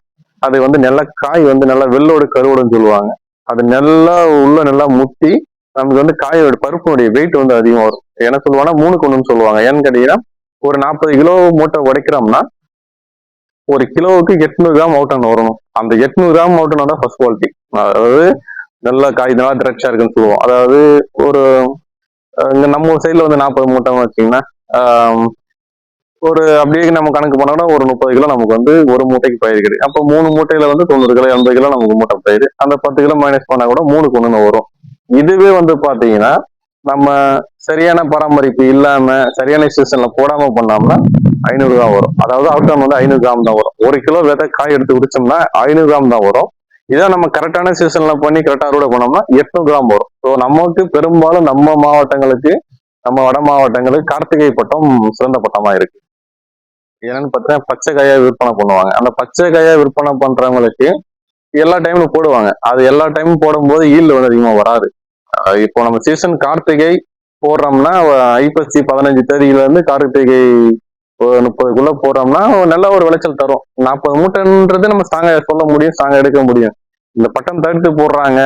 அது வந்து நல்ல காய் வந்து நல்லா வெள்ளோடு கருவோடுன்னு சொல்லுவாங்க. அது நல்லா உள்ள நல்லா முட்டி நமக்கு வந்து காயோட பருப்புடைய வெயிட் வந்து அதிகம் வரும். என்ன சொல்லுவாங்கன்னா 3க்கு 1ன்னு சொல்லுவாங்க. ஏன்னு கேட்டீங்கன்னா ஒரு 40 கிலோ மூட்டை உடைக்கிறோம்னா ஒரு கிலோவுக்கு 800 கிராம் அவுட்டன் வரணும். அந்த 800 கிராம் அவுட்டன் தான் ஃபர்ஸ்ட் குவாலிட்டி. அதாவது நல்ல காய் நல்லா திரட்சா இருக்குன்னு சொல்லுவோம். அதாவது ஒரு இங்க நம்ம சைட்ல வந்து 40 மூட்டைன்னு வச்சிங்கன்னா ஒரு அப்படியே நம்ம கணக்கு பண்ணோம்னா ஒரு 30 கிலோ நமக்கு வந்து ஒரு மூட்டைக்கு பயிர் கிடைக்கும். அப்போ 3 மூட்டையில வந்து 90 கிலோ 80 கிலோ நமக்கு மூட்டை பயிர். அந்த 10 கிலோ மைனஸ் பண்ணா கூட 3க்கு 1 வரும். இதுவே வந்து பாத்தீங்கன்னா நம்ம சரியான பராமரிப்பு இல்லாம சரியான சீசன்ல போடாம பண்ணோம்னா 500 தான் வரும். அதாவது அவுட்கம் வந்து 500 கிராம் தான் வரும். 1 கிலோ விதை காய் எடுத்து குடிச்சோம்னா 500 கிராம் தான் வரும். இதை நம்ம கரெக்டான சீசன்ல பண்ணி கரெக்டா அறுவடை பண்ணோம்னா 800 கிராம் வரும். ஸோ நமக்கு பெரும்பாலும் நம்ம மாவட்டங்களுக்கு நம்ம வட மாவட்டங்களுக்கு கார்த்திகை பட்டம் சிறந்த பட்டமா இருக்கு. என்னன்னு பார்த்தீங்கன்னா பச்சை காயா விற்பனை பண்ணுவாங்க. அந்த பச்சை காயா விற்பனை பண்றவங்களுக்கு எல்லா டைம்லும் போடுவாங்க. அது எல்லா டைமும் போடும்போது ஈல்டு வந்து அதிகமா வராது. இப்போ நம்ம சீசன் கார்த்திகை போடுறோம்னா ஐப்பசி 15 தேதியில இருந்து கார்த்திகை 30க்குள்ள போடுறோம்னா நல்ல ஒரு விளைச்சல் தரும். 40 மூட்டைன்றது நம்ம ஸ்ட்ராங்கா சொல்ல முடியும், ஸ்ட்ராங்கா எடுக்க முடியும். இந்த பட்டம் தடுத்து போடுறாங்க,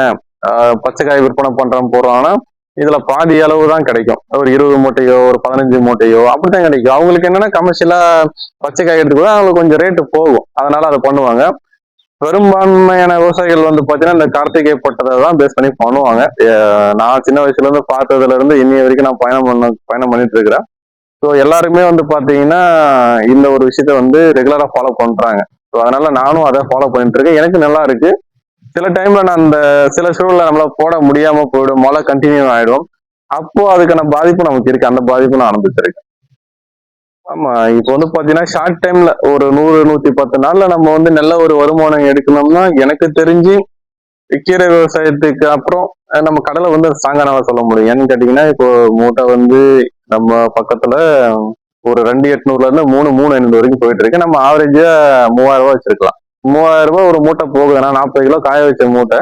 பச்சை காய் விற்பனை பண்றோம் போடுறாங்கன்னா இதுல பாதி அளவு தான் கிடைக்கும். ஒரு 20 மூட்டையோ ஒரு 15 மூட்டையோ அப்படித்தான் கிடைக்கும். அவங்களுக்கு என்னன்னா கமர்ஷியலா பச்சை காய் எடுத்துக்கூட அவங்களுக்கு கொஞ்சம் ரேட்டு போகும், அதனால அதை பண்ணுவாங்க. பெரும்பான்மையான விவசாயிகள் வந்து பாத்தீங்கன்னா இந்த கார்த்திகை பட்டத்தை தான் பேஸ் பண்ணி பண்ணுவாங்க. நான் சின்ன வயசுல இருந்து பார்த்ததுல இருந்து இன்னைய வரைக்கும் நான் பயணம் பண்ணிட்டு இருக்கிறேன். ஸோ எல்லாருமே வந்து பாத்தீங்கன்னா இந்த ஒரு விஷயத்த வந்து ரெகுலரா ஃபாலோ பண்றாங்க. ஸோ அதனால நானும் அதை ஃபாலோ பண்ணிட்டு இருக்கேன். எனக்கு நல்லா இருக்கு. சில டைம்ல நான் அந்த சில சூழல்ல நம்மளால போட முடியாம போயிடும், மழை கண்டினியூ ஆயிடும். அப்போ அதுக்கான பாதிப்பு நமக்கு இருக்கு. அந்த பாதிப்பு நான் அனுபவிச்சிருக்கேன். ஆமா, இப்போ வந்து பாத்தீங்கன்னா ஷார்ட் டைம்ல ஒரு 100-110 நாள்ல நம்ம வந்து நல்ல ஒரு வருமானம் எடுக்கணும்னா எனக்கு தெரிஞ்சு கீரை விவசாயத்துக்கு அப்புறம் நம்ம கடலை வந்து ஸ்ட்ராங்கானவா சொல்ல முடியும். ஏன்னு கேட்டீங்கன்னா இப்போ மூட்டை வந்து நம்ம பக்கத்துல ஒரு 2800ல இருந்து 3,350 வரைக்கும் போயிட்டு இருக்கு. நம்ம ஆவரேஜா 3000 ரூபாய் வச்சிருக்கலாம். 3000 ரூபாய் ஒரு மூட்டை போகுதுன்னா 40 கிலோ காய வச்ச மூட்டை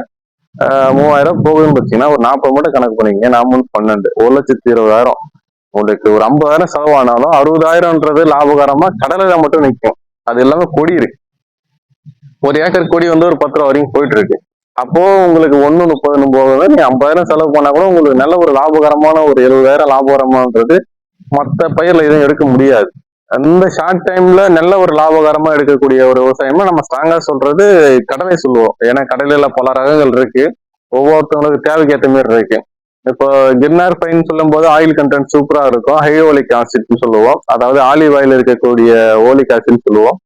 3000 ரூபாய் போகுதுன்னு பார்த்தீங்கன்னா ஒரு 40 மூட்டை கணக்கு பண்ணிக்கங்க. 4×12 1,20,000. உங்களுக்கு ஒரு 50,000 செலவானாலும் 60,000ன்றது லாபகரமா கடலையில மட்டும் நிற்கும். அது எல்லாமே கொடி இருக்கு. ஒரு ஏக்கர் கொடி வந்து ஒரு 10 ரூபா வரைக்கும் போயிட்டு இருக்கு. அப்போ உங்களுக்கு 1:30 போகுது. நீ 50,000 செலவு பண்ணா கூட உங்களுக்கு நல்ல ஒரு லாபகரமான ஒரு 70,000 லாபகரமானது மற்ற பயிர்ல எதுவும் எடுக்க முடியாது. அந்த ஷார்ட் டைம்ல நல்ல ஒரு லாபகரமா எடுக்கக்கூடிய ஒரு விவசாயமா நம்ம ஸ்ட்ராங்கா சொல்றது கடலை சொல்லுவோம். ஏன்னா கடலையில பல ரகங்கள் இருக்கு, ஒவ்வொருத்தவங்களுக்கு தேவைக்கு ஏற்ற மாதிரி இருக்கு. இப்போ கிர்னார் பைன் சொல்லும் போது ஆயில் கண்டென்ட் சூப்பரா இருக்கும். ஹைஓலிக் ஆசிட்னு சொல்லுவோம், அதாவது ஆலிவ் ஆயில் இருக்கக்கூடிய ஓலிக் ஆசிட்னு சொல்லுவோம்.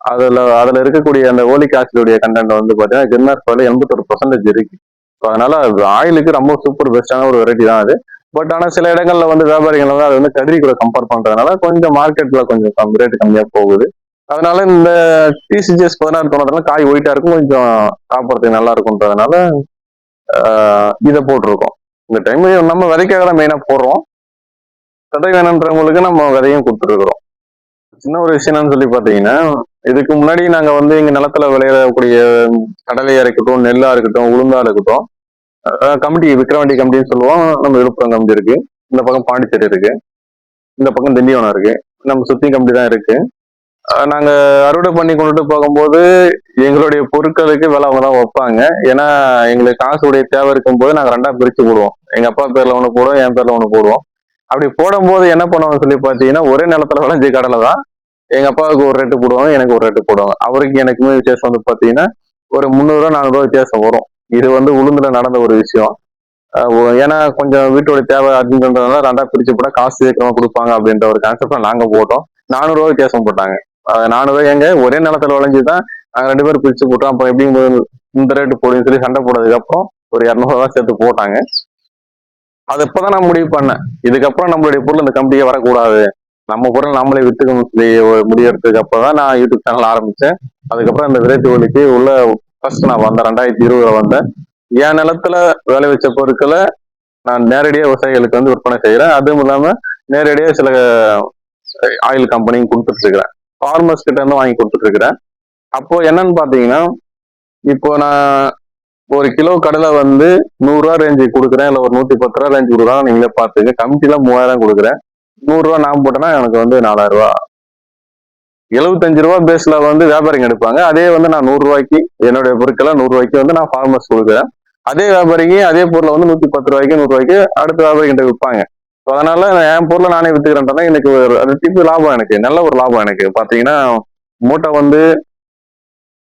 அதுல இருக்கக்கூடிய அந்த ஓலிக் ஆசிடுடைய கண்டென்ட் வந்து பாத்தீங்கன்னா கிர்னார் பைல 81% இருக்கு. அதனால ஆயிலுக்கு ரொம்ப சூப்பர் பெஸ்டான ஒரு வெரைட்டி தான் அது. பட் ஆனா சில இடங்கள்ல வந்து வியாபாரிகள் வந்து அதை வந்து கதிரி கூட கம்பேர் பண்றதுனால கொஞ்சம் மார்க்கெட்ல கொஞ்சம் ரேட் கம்மியா போகுது. அதனால இந்த டிசிஜிஎஸ் 16 காய் ஒயிட்டா இருக்கும், கொஞ்சம் சாப்பிட்றதுக்கு நல்லா இருக்கும்ன்றதுனால இதை போட்டிருக்கோம். இந்த டைம் நம்ம விதைக்காக தான் மெயினா போடுறோம். விதை வேணுன்றவங்களுக்கு நம்ம விதையும் கொடுத்துருக்குறோம். சின்ன ஒரு விஷயம் என்னன்னு சொல்லி பாத்தீங்கன்னா, இதுக்கு முன்னாடி நாங்க வந்து எங்க நிலத்துல விளையக்கூடிய கடலையா இருக்கட்டும், நெல்லா இருக்கட்டும், உளுந்தா இருக்கட்டும், கமிட்டி விக்கிரவாண்டி கமிட்டின்னு சொல்லுவோம். நம்ம விழுப்புரம் கமிட்டி இருக்கு, இந்த பக்கம் பாண்டிச்சேரி இருக்கு, இந்த பக்கம் திண்டிவனம் இருக்கு, நம்ம சுத்தி கமிட்டி தான் இருக்கு. நாங்க அறுவடை பண்ணி கொண்டுட்டு போகும்போது எங்களுடைய பொருட்களுக்கு விலை அவங்க தான் வைப்பாங்க. ஏன்னா எங்களுக்கு காசுடைய தேவை இருக்கும் போது நாங்க 2ஆ பிரிச்சு போடுவோம். எங்க அப்பா பேர்ல ஒண்ணு போடுவோம், என் பேர்ல ஒண்ணு போடுவோம். அப்படி போடும்போது என்ன பண்ணுவாங்க சொல்லி பாத்தீங்கன்னா, ஒரே நிலத்துல விளைஞ்ச கடலை தான் எங்க அப்பாவுக்கு ஒரு ரேட்டு போடுவாங்க, எனக்கு ஒரு ரேட்டு போடுவாங்க. அவருக்கு எனக்குமே வித்தியாசம் வந்து பாத்தீங்கன்னா ஒரு 300 400 வித்தியாசம் வரும். இது வந்து உளுந்துல நடந்த ஒரு விஷயம். ஏன்னா கொஞ்சம் வீட்டோட தேவை அப்படின்றதுனால 2ஆ பிரிச்சு போட காசு சீக்கிரமா கொடுப்பாங்க அப்படின்ற ஒரு கான்செப்ட்ல நாங்க போட்டோம். 400 வித்தியாசம் போட்டாங்க. 400 எங்க ஒரே நிலத்துல விளைஞ்சுதான் நாங்க 2 பேரும் பிரிச்சு போட்டோம். அப்ப எப்படி இந்த ரேட்டு போடுன்னு சொல்லி சண்டை போட்டதுக்கு அப்புறம் ஒரு 200 சேர்த்து போட்டாங்க. அது இப்பதான் நான் முடிவு பண்ணேன், இதுக்கப்புறம் நம்மளுடைய பொருள் இந்த கம்பெனியே வரக்கூடாது, நம்ம பொருள் நம்மளே வித்துக்கணும் சொல்லி முடியறதுக்கு அப்பதான் நான் யூடியூப் சேனல் ஆரம்பிச்சேன். அதுக்கப்புறம் இந்த விரைத்து ஒலிக்கு உள்ள ஃபர்ஸ்ட் நான் வந்தேன். 2020 வந்தேன். என் நிலத்துல வேலை வச்ச பொருட்களை நான் நேரடியா விவசாயிகளுக்கு வந்து விற்பனை செய்யறேன். அதுவும் இல்லாம நேரடியா சில ஆயில் கம்பெனியும் கொடுத்துட்டு இருக்கிறேன், ஃபார்மர்ஸ் கிட்ட இருந்து வாங்கி கொடுத்துட்டு இருக்கிறேன். அப்போ என்னன்னு பாத்தீங்கன்னா, இப்போ நான் ஒரு கிலோ கடலை வந்து 100 ரூபா ரேஞ்சு கொடுக்குறேன், இல்ல ஒரு 110 ரூபா ரேஞ்சு கொடுக்குறேன், நீங்களே பாத்துங்க. கமிட்டில 3000 கொடுக்குறேன், 100 ரூபா நான் போட்டேன்னா எனக்கு வந்து 4000 ரூபா. 75 ரூபா பேஸ்ல வந்து வியாபாரிங்க எடுப்பாங்க. அதே வந்து நான் 100 ரூபாய்க்கு என்னுடைய பொருட்களை 100 ரூபாய்க்கு வந்து நான் ஃபார்மர்ஸ் கொடுக்குறேன். அதே வியாபாரிக்கு அதே பொருளை வந்து 110 ரூபாய்க்கு 100 ரூபாய்க்கு அடுத்த வியாபாரிகிட்ட விற்பாங்க. அதனால என் பொருளை நானே வித்துக்கிறேன்றா எனக்கு ரெட்டிப்பு லாபம், எனக்கு நல்ல ஒரு லாபம். எனக்கு பாத்தீங்கன்னா மூட்டை வந்து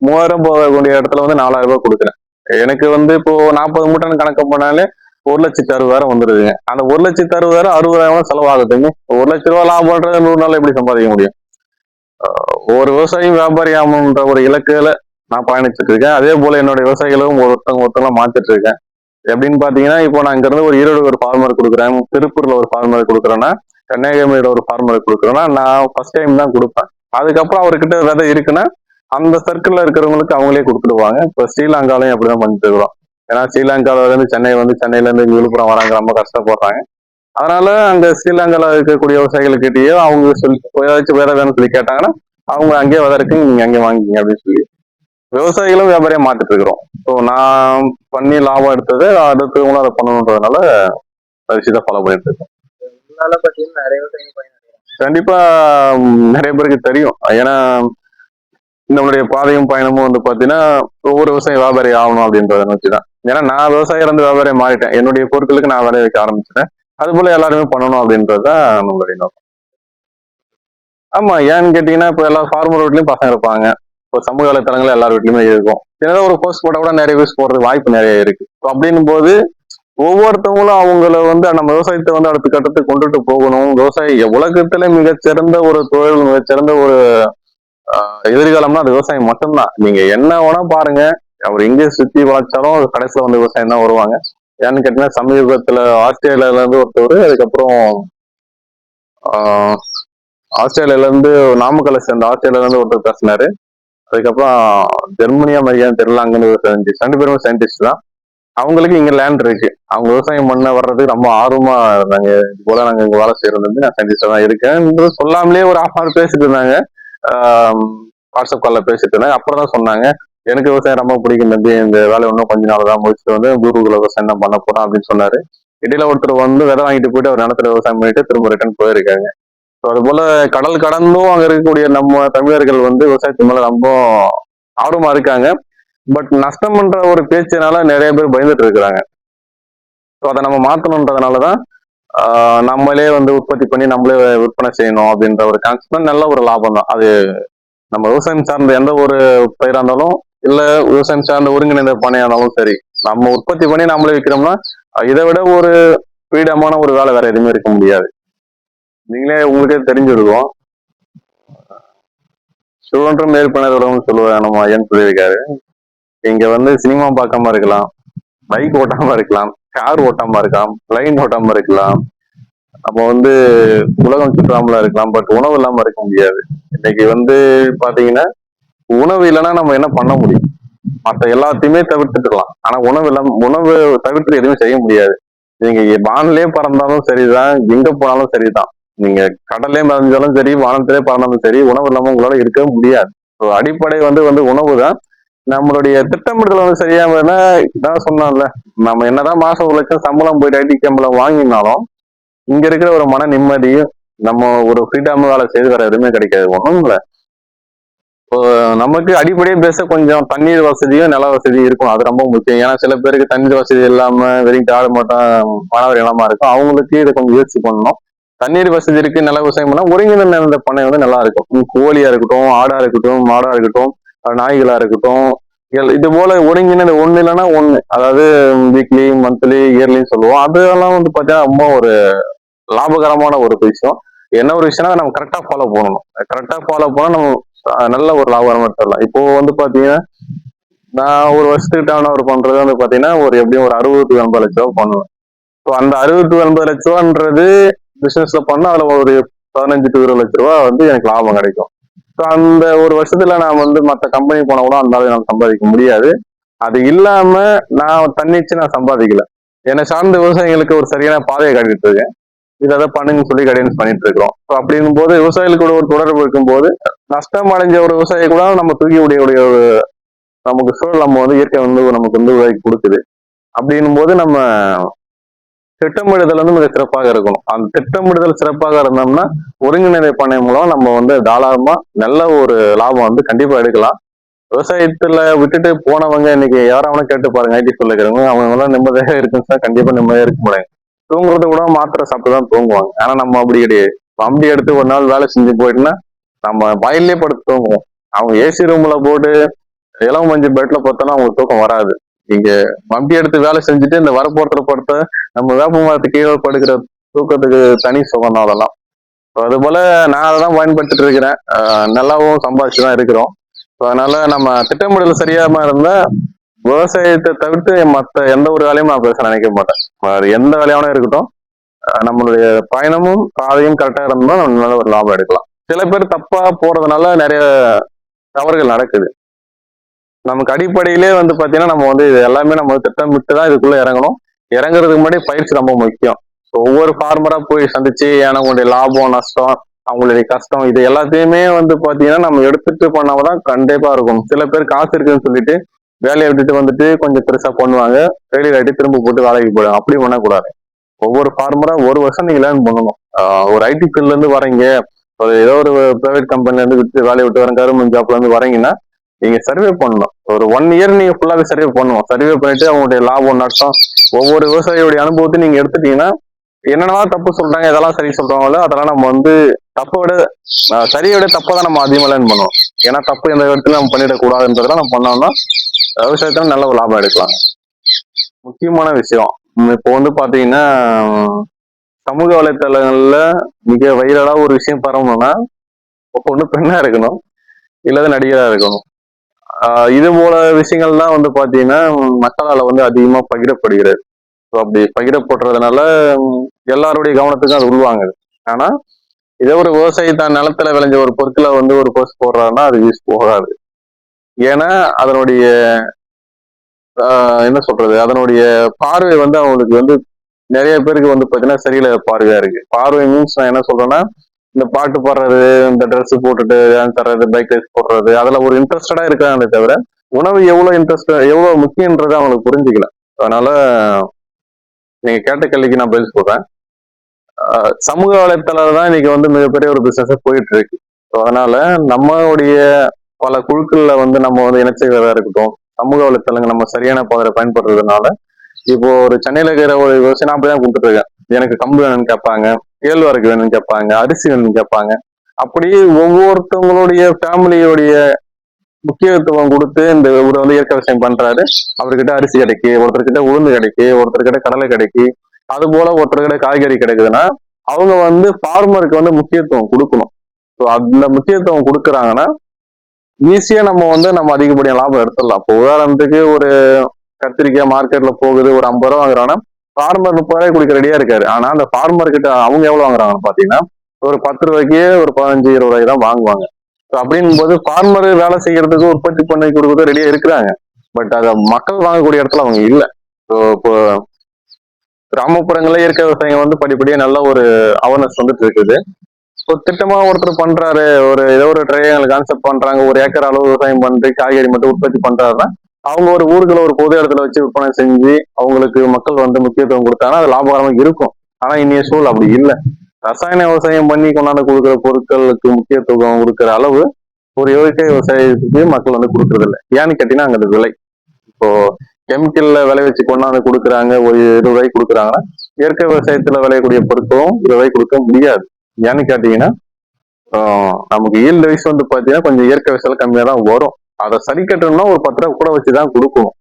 3000 போகக்கூடிய இடத்துல வந்து 4000 ரூபாய் கொடுக்குறேன். எனக்கு வந்து இப்போ 40 மூட்டைன்னு கணக்கு பண்ணாலே 1,60,000 வந்துருதுங்க. அந்த 1,60,000 60,000 செலவாகுதுங்க. 1,00,000 லாபம் பண்றது 100 நாள்ல எப்படி சம்பாதிக்க முடியும்? ஒரு விவசாயி வியாபாரி ஆகணுன்ற ஒரு இலக்குல நான் பயணிச்சுட்டு இருக்கேன். அதே போல என்னுடைய விவசாயிகளும் ஒருத்தவங்க மாத்திட்டு இருக்கேன். எப்படின்னு பாத்தீங்கன்னா, இப்போ நான் இங்க இருந்து ஒரு ஈரோடு ஒரு ஃபார்மர் கொடுக்குறேன், திருப்பூர்ல ஒரு ஃபார்மர் கொடுக்குறேன்னா, கன்னியாகுமரியில ஒரு ஃபார்மர் கொடுக்குறேன்னா, நான் ஃபர்ஸ்ட் டைம் தான் கொடுப்பேன். அதுக்கப்புறம் அவர்கிட்ட விதை இருக்குன்னா அந்த சர்க்கிள்ல இருக்கிறவங்களுக்கு அவங்களே கொடுத்துடுவாங்க. இப்போ ஸ்ரீலங்காலையும் அப்படிதான் பண்ணிட்டு இருக்கிறோம். ஏன்னா ஸ்ரீலங்கால இருந்து சென்னை வந்து சென்னையில இருந்து விழுப்புரம் வராங்க, ரொம்ப கஷ்டப்படுறாங்க. அதனால அங்க ஸ்ரீலங்கால இருக்கக்கூடிய விவசாயிகளுக்கிட்டயே அவங்க சொல்லி ஏதாச்சும் வேற வேணும்னு சொல்லி கேட்டாங்கன்னா அவங்க அங்கேயே விதை இருக்கு, நீங்க அங்கேயே வாங்கிக்கிங்க அப்படின்னு சொல்லி விவசாயிகளும் வியாபாரியா மாத்திட்டு இருக்கிறோம். ஸோ நான் பண்ணி லாபம் எடுத்தது அடுத்தவங்களும் அதை பண்ணணுன்றதுனால விஷயத்தை ஃபாலோ பண்ணிட்டு இருக்கோம். இதனால பாத்தீங்கன்னா நிறைய விவசாயிகள் பயனடைறாங்க. கண்டிப்பா நிறைய பேருக்கு தெரியும். ஏன்னா நம்மளுடைய பாதையும் பயணமும் வந்து பாத்தீங்கன்னா ஒவ்வொரு விவசாயம் வியாபாரி ஆகணும் அப்படின்றத நோக்கிதான். ஏன்னா நான் விவசாயில இருந்து வியாபாரியை மாறிட்டேன், என்னுடைய பொருட்களுக்கு நான் விளைய வைக்க ஆரம்பிச்சிட்டேன். அது போல எல்லாருமே பண்ணணும் அப்படின்றதுதான் நம்மளுடைய நோக்கம். ஆமா, ஏன்னு கேட்டீங்கன்னா இப்போ எல்லா ஃபார்மர் வீட்லயும் பசங்க இருப்பாங்க. இப்போ சமூக வலைத்தளங்கள் எல்லார் வீட்லயுமே இருக்கும். ஏதாவது ஒரு போஸ்ட் போட்டா கூட நிறைய வியூஸ் போடுறதுக்கு வாய்ப்பு நிறைய இருக்கு. அப்படின்னும் போது ஒவ்வொருத்தவங்களும் அவங்கள வந்து நம்ம விவசாயத்தை வந்து அடுத்த கட்டத்துக்கு கொண்டுட்டு போகணும். விவசாயி உலகத்துல மிகச்சிறந்த ஒரு தொழில், மிகச்சிறந்த ஒரு எதிர்காலம்னா அது விவசாயம் மட்டும்தான். நீங்க என்ன வேணா பாருங்க, அவர் எங்க சுத்தி வளைச்சாலும் கடைசியில வந்து விவசாயம் தான் வருவாங்க. ஏன்னு கேட்டீங்கன்னா சமீபத்துல ஆஸ்திரேலியால இருந்து ஒருத்தவர், அதுக்கப்புறம் ஆஸ்திரேலியால இருந்து நாமக்கல்ல சேர்ந்த ஆஸ்திரேலியால இருந்து ஒருத்தர் பேசினாரு. அதுக்கப்புறம் ஜெர்மனியா மரியாதை தெரியல, அங்க இருந்து சயின்டிஸ்ட், 2 பேருமே சயின்டிஸ்ட் தான். அவங்களுக்கு இங்க லேண்ட் இருக்கு, அவங்க விவசாயம் பண்ண வர்றதுக்கு ரொம்ப ஆர்வமா இருந்தாங்க. இது போல நாங்க இங்க வேலை செய்யறது நான் சயின்டிஸ்டா தான் இருக்கேன் சொல்லாமலே ஒரு half hour பேசிட்டு இருந்தாங்க. வாட்ஸ்அப் கால்ல பேசிட்டு இருந்தாங்க. அப்புறம் தான் சொன்னாங்க, எனக்கு விவசாயம் ரொம்ப பிடிக்கும் தம்பி, இந்த வேலை இன்னும் கொஞ்ச நாள் தான் முடிச்சுட்டு வந்து குருகுல விவசாயம் தான் பண்ண போறோம் அப்படின்னு சொன்னாரு. இடையில ஒருத்தர் வந்து விதை வாங்கிட்டு போயிட்டு அவர் நிலத்துல விவசாயம் பண்ணிட்டு திரும்ப ரிட்டர்ன் போயிருக்காங்க. அது போல கடல் கடந்தும் அங்க இருக்கக்கூடிய நம்ம தமிழர்கள் வந்து விவசாயத்து மேல ரொம்ப ஆர்வமா இருக்காங்க. பட் நஷ்டம் பண்ற ஒரு பேச்சினால நிறைய பேர் பயந்துட்டு இருக்கிறாங்க. ஸோ அதை நம்ம மாத்தணுன்றதுனாலதான் நம்மளே வந்து உற்பத்தி பண்ணி நம்மளே விற்பனை செய்யணும் அப்படின்ற ஒரு கான்செப்ட் நல்ல ஒரு லாபம் தான். அது நம்ம விவசாயம் சார்ந்த எந்த ஒரு பயிரா இருந்தாலும் இல்ல விவசாயம் சார்ந்த ஒருங்கிணைந்த பணியா இருந்தாலும் சரி, நம்ம உற்பத்தி பண்ணி நம்மளே விற்கிறோம்னா இதை விட ஒரு ஃப்ரீடமான ஒரு வேலை வேற எதுவுமே இருக்க முடியாது. நீங்களே உங்களுக்கே தெரிஞ்சிருக்கும், சுழன்றும் மேற்பனதும் சொல்லுவாங்க நம்ம ஐயன் சொல்லியிருக்காரு. இங்க வந்து சினிமா பார்க்காம இருக்கலாம், பைக் ஓட்டாம இருக்கலாம், கார் ஓட்டாம இருக்கலாம், பிளைன் ஓட்டாம இருக்கலாம், நம்ம வந்து உலகம் சுற்றாமல இருக்கலாம், பட் உணவு இல்லாம இருக்க முடியாது. இன்னைக்கு வந்து பாத்தீங்கன்னா உணவு இல்லைன்னா நம்ம என்ன பண்ண முடியும்? மற்ற எல்லாத்தையுமே தவிர்த்துக்கலாம், ஆனா உணவு தவிர்த்து எதுவுமே செய்ய முடியாது. நீங்க வானிலே பறந்தாலும் சரிதான், எங்க போனாலும் சரிதான், நீங்க கடல்லே மறைஞ்சாலும் சரி, வானத்திலே பறந்தாலும் சரி, உணவு இல்லாம உங்களால இருக்கவே முடியாது. அடிப்படை வந்து உணவு தான். நம்மளுடைய திட்டமிடுதல் வந்து சரியாம இதான் சொன்னால, நம்ம என்னதான் மாசம் 1,00,000 சம்பளம் போயிட்டு ஐடி சம்பளம் வாங்கினாலும் இங்க இருக்கிற ஒரு மன நிம்மதியும் நம்ம ஒரு ஃப்ரீடமா வேலை செய்து வேற எதுவுமே கிடைக்காது. ஒண்ணும் இல்ல, நமக்கு அடிப்படையே பேச கொஞ்சம் தண்ணீர் வசதியும் நில வசதியும் இருக்கும், அது ரொம்ப முக்கியம். ஏன்னா சில பேருக்கு தண்ணீர் வசதி இல்லாம வெறும் காடு மட்டும் மாணவர் இனமா இருக்கும், அவங்களுக்கு இதை கொஞ்சம் முயற்சி பண்ணணும். தண்ணீர் வசதி இருக்கு, நில விவசாயம் பண்ணா ஒருங்கிணைந்த பண்ணை வந்து நல்லா இருக்கும். கோழியா இருக்கட்டும், ஆடா இருக்கட்டும், மாடா இருக்கட்டும், நாய்களா இருக்கட்டும், இது போல ஒருங்கிணைந்த ஒண்ணு இல்லைன்னா ஒண்ணு, அதாவது வீக்லி மந்த்லி இயர்லின்னு சொல்லுவோம். அதெல்லாம் வந்து பாத்தீங்கன்னா ரொம்ப ஒரு லாபகரமான ஒரு விஷயம். என்ன ஒரு விஷயம்னா நம்ம கரெக்டா ஃபாலோ பண்ணணும். கரெக்டா ஃபாலோ பண்ணா நம்ம நல்ல ஒரு லாபகரமா தரலாம். இப்போ வந்து பாத்தீங்கன்னா நான் ஒரு வருஷத்துக்கு டர்ன் ஓவர் பண்றது வந்து பாத்தீங்கன்னா எப்படியும் ஒரு 60-80 லட்ச ரூபா பண்ணுவேன். ஸோ அந்த 60-80 லட்ச ரூபான்றது பிசினஸ்ல பண்ணா அதுல ஒரு 15-20 லட்ச ரூபா வந்து எனக்கு லாபம் கிடைக்கும். ஸோ அந்த ஒரு வருஷத்துல நான் வந்து மற்ற கம்பெனி போனா கூட அந்த அளவு நான் சம்பாதிக்க முடியாது. அது இல்லாம நான் தன்னிச்சு நான் சம்பாதிக்கல, என்னை சார்ந்த விவசாயிகளுக்கு ஒரு சரியான பாதையை காட்டிட்டு இருக்கேன். இதை பண்ணுங்கன்னு சொல்லி கைடன்ஸ் பண்ணிட்டு இருக்கிறோம். ஸோ அப்படிங்கும் போது விவசாயிகளுக்கு கூட ஒரு தொடர்பு இருக்கும்போது நஷ்டம் அடைஞ்ச ஒரு விவசாயி கூட நம்ம தூக்கி உடைய நமக்கு சூழல் நம்ம வந்து இயற்கை வந்து நமக்கு வந்து உருவாக்கி கொடுக்குது. அப்படின்னும் போது நம்ம திட்டமிடுதல் வந்து மிக சிறப்பாக இருக்கணும். அந்த திட்டமிடுதல் சிறப்பாக இருந்தோம்னா ஒருங்கிணைந்த பண்ணை மூலம் நம்ம வந்து தாராளமா நல்ல ஒரு லாபம் வந்து கண்டிப்பா எடுக்கலாம். விவசாயத்துல விட்டுட்டு போனவங்க இன்னைக்கு யாராவது கேட்டு பாருங்க, ஐடி சொல்லிக்கிறவங்க, அவங்க எல்லாம் நிம்மதியாக இருக்குன்னு சார், கண்டிப்பா நிம்மதியா இருக்க முடியாது. தூங்குறது கூட மாத்திரை சாப்பிட்டு தான் தூங்குவாங்க. ஆனா நம்ம அப்படி கிடையாது. வண்டி எடுத்து ஒரு நாள் வேலை செஞ்சு போயிட்டுன்னா நம்ம வயல்லே படுத்து தூங்குவோம். அவங்க ஏசி ரூம்ல போட்டு இளவு மஞ்சள் பெட்ல பார்த்தோன்னா அவங்களுக்கு தூக்கம் வராது. நீங்க வண்டி எடுத்து வேலை செஞ்சுட்டு இந்த வரப்போறத பொறுத்த நம்ம வேப்ப மரத்துக்கு கீழே படுக்கிற தூக்கத்துக்கு தனி சுகம் தான் அதெல்லாம். அது போல நான் அதை தான் பயன்படுத்திட்டு இருக்கிறேன். நல்லாவும் சம்பாதிச்சு தான் இருக்கிறோம். அதனால நம்ம திட்டமிடல் சரியாம இருந்தா விவசாயத்தை தவிர்த்து மற்ற எந்த ஒரு வேலையும் நான் பேச நினைக்க மாட்டேன். அது எந்த வேலையாவும் இருக்கட்டும், நம்மளுடைய பயணமும் பாதையும் கரெக்டா இருந்தா நம்ம நல்ல ஒரு லாபம் எடுக்கலாம். சில பேர் தப்பா போறதுனால நிறைய தவறுகள் நடக்குது. நமக்கு அடிப்படையிலே பாத்தீங்கன்னா நம்ம இது எல்லாமே நம்ம திட்டமிட்டு தான் இதுக்குள்ள இறங்கணும். இறங்குறதுக்கு முன்னாடி பயிற்சி ரொம்ப முக்கியம். ஒவ்வொரு ஃபார்மரா போய் சந்திச்சு அவங்களுடைய லாபம் நஷ்டம் அவங்களுடைய கஷ்டம் இது எல்லாத்தையுமே பாத்தீங்கன்னா நம்ம எடுத்துட்டு பண்ணாமதான் கண்டிப்பா இருக்கும். சில பேர் காசு இருக்குன்னு சொல்லிட்டு வேலையை விட்டுட்டு கொஞ்சம் பெருசா பண்ணுவாங்க, ஃபெயிலியர் ஆகிட்டு திரும்ப போட்டு வேலைக்கு போயிடும். அப்படி பண்ணக்கூடாது. ஒவ்வொரு ஃபார்மரா ஒரு வருஷம் நீங்க லேர்ன் பண்ணணும். ஒரு ஐடி ஃபீல்ட்ல இருந்து வரீங்க, ஏதோ ஒரு பிரைவேட் கம்பெனில இருந்து விட்டு வேலையை விட்டு வரேன், கவர்மெண்ட் ஜாப்ல இருந்து வரீங்கன்னா நீங்க சர்வே பண்ணணும். ஒரு 1 இயர் நீங்க ஃபுல்லாவே சர்வே பண்ணணும். சர்வே பண்ணிட்டு அவங்களுடைய லாபம் நஷ்டம் ஒவ்வொரு விவசாயியுடைய அனுபவத்தையும் நீங்க எடுத்துட்டீங்கன்னா என்னென்னலாம் தப்பு சொல்றாங்க இதெல்லாம் சரி சொல்றாங்களோ அதெல்லாம் நம்ம தப்பை விட சரியை விட தப்பை தான் நம்ம அதிகமாக லேர்ன் பண்ணுவோம். ஏன்னா தப்பு எந்த இடத்துல நம்ம பண்ணிடக்கூடாதுன்றதெல்லாம் நம்ம பண்ணோம்னா விவசாயத்துல நல்ல ஒரு லாபம் எடுக்கலாம். முக்கியமான விஷயம் இப்போ பாத்தீங்கன்னா சமூக வலைத்தளங்கள்ல மிக வைரலா ஒரு விஷயம் பரவணும்னா ஒண்ணு பெண்ணா இருக்கணும், இல்லது நடிகரா இருக்கணும். இது போல விஷயங்கள் தான் பாத்தீங்கன்னா மக்களால அதிகமா பகிரப்படுகிறது. அப்படி பகிரப்படுறதுனால எல்லாருடைய கவனத்துக்கும் அது உள்வாங்குது. ஆனா இதே ஒரு விவசாயி தான் நிலத்துல விளைஞ்ச ஒரு பொருட்களை ஒரு போஸ்ட் போடுறாருன்னா அது யூஸ் போகாது. ஏன்னா அதனுடைய என்ன சொல்றது, அதனுடைய பார்வை அவங்களுக்கு நிறைய பேருக்கு பாத்தீங்கன்னா சரியில்லை பார்வையா இருக்கு. பார்வை மீன்ஸ் நான் என்ன சொல்றேன்னா இந்த பாட்டு பாடுறது, இந்த ட்ரெஸ் போட்டுட்டு டான்ஸ் ஆடுறது, பைக் ரேஸ் போடுறது, அதுல ஒரு இன்ட்ரெஸ்டடா இருக்காங்களே தவிர உணவு எவ்வளவு இன்ட்ரெஸ்ட் எவ்வளவு முக்கியன்றது அவங்களுக்கு புரிஞ்சுக்கல. அதனால நீங்க கேட்ட கேள்விக்கு நான் பதில் சொல்றேன். சமூக வலைத்தளம் தான் இன்னைக்கு மிகப்பெரிய ஒரு பிசினஸ் போயிட்டு இருக்கு. அதனால நம்மளுடைய பல குழுக்கள்ல நம்ம இணைச்சதா இருக்கட்டும், சமூக வலைத்தளங்கள் நம்ம சரியான பாதையில பயன்படுறதுனால இப்போ ஒரு சென்னையில இருக்கிற ஒரு விவசாயம் நான் அப்படிதான் கொடுத்துட்டு இருக்கேன். எனக்கு கம்பு வேணும்னு கேட்பாங்க, கேழ்வரகு வேணும்னு கேட்பாங்க, அரிசி வேணும்னு கேட்பாங்க. அப்படி ஒவ்வொருத்தவங்களுடைய ஃபேமிலியோடைய முக்கியத்துவம் கொடுத்து இந்த இவர் இயற்கை விவசாயம் பண்றாரு, அவர்கிட்ட அரிசி கிடைக்கு, ஒருத்தர்கிட்ட உளுந்து கிடைக்கு, ஒருத்தர்கிட்ட கடலை கிடைக்கு, அது போல ஒருத்தர்கிட்ட காய்கறி கிடைக்குதுன்னா அவங்க ஃபார்மருக்கு முக்கியத்துவம் கொடுக்கணும். ஸோ அந்த முக்கியத்துவம் கொடுக்குறாங்கன்னா ஈஸியா நம்ம அதிகப்படியான லாபம் எடுத்துடலாம். இப்போ உதாரணத்துக்கு ஒரு கத்திரிக்காய் மார்க்கெட்ல போகுது, ஒரு 50 ரூபா வாங்குறாங்கன்னா ஃபார்மர் 30 ரூபாய் குடிக்க ரெடியா இருக்காரு. ஆனா அந்த ஃபார்மர் கிட்ட அவங்க எவ்வளவு வாங்குறாங்கன்னு பாத்தீங்கன்னா ஒரு 10 ரூபாய்க்கு ஒரு 15-20 ரூபாய்க்கு தான் வாங்குவாங்க. அப்படின்னும் போது ஃபார்மர் வேலை செய்யறதுக்கு உற்பத்தி பண்ணி கொடுக்கறது ரெடியா இருக்கிறாங்க. பட் அதை மக்கள் வாங்கக்கூடிய இடத்துல அவங்க இல்லை. இப்போ கிராமப்புறங்கள்ல இயற்கை விவசாயம் படிப்படியா நல்ல ஒரு அவேர்னஸ் இருக்குது. இப்போ திட்டமா ஒருத்தர் பண்றாரு, ஏதோ ஒரு ட்ரையாங்கல் கான்செப்ட் பண்றாங்க, ஒரு ஏக்கர் அளவு விவசாயம் பண்ணி காய்கறி மட்டும் உற்பத்தி பண்றாருன்னா அவங்க ஒரு ஊருக்குள்ள ஒரு பொது இடத்துல வச்சு விற்பனை செஞ்சு அவங்களுக்கு மக்கள் முக்கியத்துவம் கொடுத்தாங்கன்னா அது லாபகரமாக இருக்கும். ஆனா இன்னைய சூழல் அப்படி இல்லை. ரசாயன விவசாயம் பண்ணி கொண்டாந்து கொடுக்குற பொருட்களுக்கு முக்கியத்துவம் கொடுக்குற அளவு ஒரு இயற்கை விவசாயத்துக்கு மக்கள் கொடுக்கறது இல்லை. ஏன்னு கேட்டீங்கன்னா அங்க விலை இப்போ கெமிக்கல்ல விளை வச்சு கொண்டாந்து கொடுக்குறாங்க, ஒரு 20 ரூபாய்க்கு கொடுக்குறாங்கன்னா இயற்கை விவசாயத்துல விளையக்கூடிய பொருட்களும் 20 ரூபாய்க்கு கொடுக்க முடியாது. ஏன்னு கேட்டீங்கன்னா நமக்கு ஈல்டு வயசு பாத்தீங்கன்னா கொஞ்சம் இயற்கை விவசாயம் கம்மியா தான் வரும். அதை சரி கட்டணும்னா ஒரு 10 ரூபா கூட வச்சுதான் கொடுக்கணும்.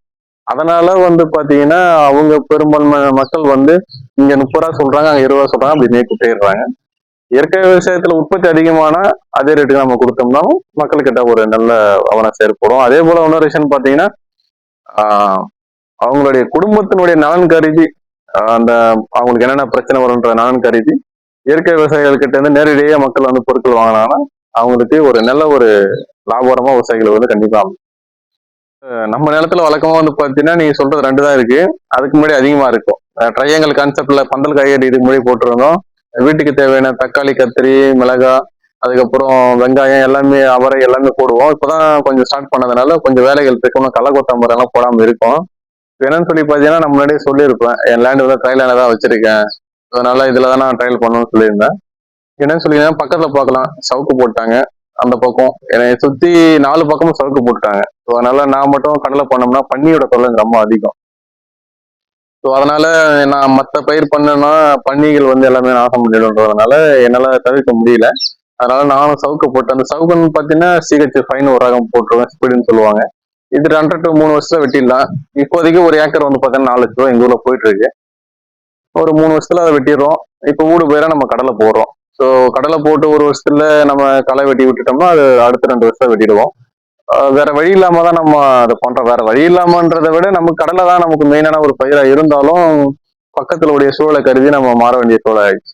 அதனால பாத்தீங்கன்னா அவங்க பெரும்பான்மை மக்கள் இங்க 30 ரூபா சொல்றாங்க, அங்க 20 ரூபா சொல்றாங்க, அப்படி நேக்கு போயிடுறாங்க. இயற்கை விவசாயத்துல உற்பத்தி அதிகமானா அதே ரேட்டுக்கு நம்ம கொடுத்தோம்னாலும் மக்கள்கிட்ட ஒரு நல்ல அவனஸ் ஏற்படும். அதே போல இன்னொரு விஷயம் பாத்தீங்கன்னா அவங்களுடைய குடும்பத்தினுடைய நலன் கருதி அந்த அவங்களுக்கு என்னென்ன பிரச்சனை வரும்ன்ற நலன் கருதி இயற்கை விவசாயிகள் கிட்ட இருந்து நேரடியாக மக்கள் பொருட்கள் வாங்கினாங்கன்னா அவங்களுக்கு ஒரு நல்ல ஒரு லாபகரமா விவசாயிகள் கண்டிப்பா ஆகும். நம்ம நிலத்துல வழக்கமா பாத்தீங்கன்னா நீங்க சொல்றது 2 தான் இருக்கு. அதுக்கு முன்னாடி அதிகமா இருக்கும். ட்ரையாங்கல் கான்செப்ட்ல பந்தல் காய்கறி இதுக்கு முன்னாடி போட்டிருந்தோம். வீட்டுக்கு தேவையான தக்காளி, கத்திரி, மிளகாய், அதுக்கப்புறம் வெங்காயம் எல்லாமே, அவரை எல்லாமே போடுவோம். இப்பதான் கொஞ்சம் ஸ்டார்ட் பண்ணதுனால கொஞ்சம் வேலைகள் இருக்கணும், களை கொத்தமரம் எல்லாம் போடாம இருக்கும். என்னன்னு சொல்லி பாத்தீங்கன்னா நான் முன்னாடியே சொல்லியிருப்பேன், என் லேண்ட் ட்ரையல் தான் வச்சிருக்கேன், அதனால இதுலதான் நான் ட்ரையல் பண்ணணும்னு சொல்லியிருந்தேன். என்னன்னு சொல்லிங்கன்னா பக்கத்துல பார்க்கலாம், சவுக்கு போட்டாங்க. அந்த பக்கம் என்னை சுத்தி 4 பக்கமும் சவுக்கு போட்டுட்டாங்க. ஸோ அதனால நான் மட்டும் கடலை பண்ணோம்னா பன்னியோட தொல்லை ரொம்ப அதிகம். ஸோ அதனால நான் மற்ற பயிர் பண்ணேன்னா பன்னிகள் எல்லாமே நாசம் பண்ணிடுன்றதுனால என்னால தவிர்க்க முடியல. அதனால நானும் சவுக்கு போட்டேன். அந்த சவுக்குன்னு பார்த்தீங்கன்னா CH5 ஒரு ரகம் போட்டுருவேன், ஸ்பீடுன்னு சொல்லுவாங்க. இது 2 to 3 வருஷத்துல வெட்டிடலாம். இப்போதைக்கு ஒரு ஏக்கர் வந்து பார்த்தீங்கன்னா 4 லட்ச ரூபா எங்க ஊர்ல போயிட்டு இருக்கு. ஒரு 3 வருஷத்துல அதை வெட்டிடுறோம். இப்போ ஊடு பயிரா நம்ம கடலை போடுறோம். ஸோ கடலை போட்டு ஒரு வருஷத்துல நம்ம களை வெட்டி விட்டுட்டோம்னா அது அடுத்த 2 வருஷம் வெட்டிடுவோம். வேற வழி இல்லாம தான் நம்ம அதை பண்றோம். வேற வழி இல்லாமன்றதை விட நமக்கு கடலை தான் நமக்கு மெயினான ஒரு பயிரா இருந்தாலும் பக்கத்துல உடைய சூழலை கருதி நம்ம மாற வேண்டிய சூழல் ஆயிடுச்சு.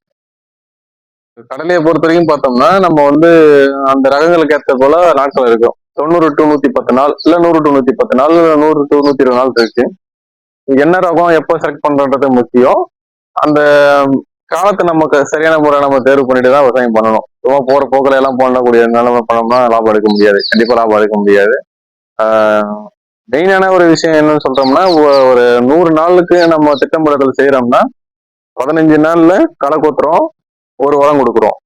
கடலையை பொறுத்த வரைக்கும் பார்த்தோம்னா நம்ம வந்து அந்த ரகங்களுக்கு ஏற்ற போல நாட்கள் இருக்கும். 90 to 110 நாள், இல்ல 100 to 110 நாள், 100 to 120 நாள் இருக்கு. என்ன ரகம் எப்போ செலக்ட் பண்றது முக்கியம். அந்த காலத்தை நமக்கு சரியான முறை நம்ம தேர்வு பண்ணிட்டு தான் விவசாயம் பண்ணணும். சும்மா போற போக்கில எல்லாம் பண்ணக்கூடிய நிலைமை பண்ணோம்னா லாபம் எடுக்க முடியாது. கண்டிப்பா லாபம் எடுக்க முடியாது. மெயினான ஒரு விஷயம் என்னன்னு சொல்றோம்னா, ஒரு 100 நாளுக்கு நம்ம திட்டமிடுதல் செய்யறோம்னா 15 நாள்ல களை கொத்துறோம், ஒரு உரம் கொடுக்குறோம்.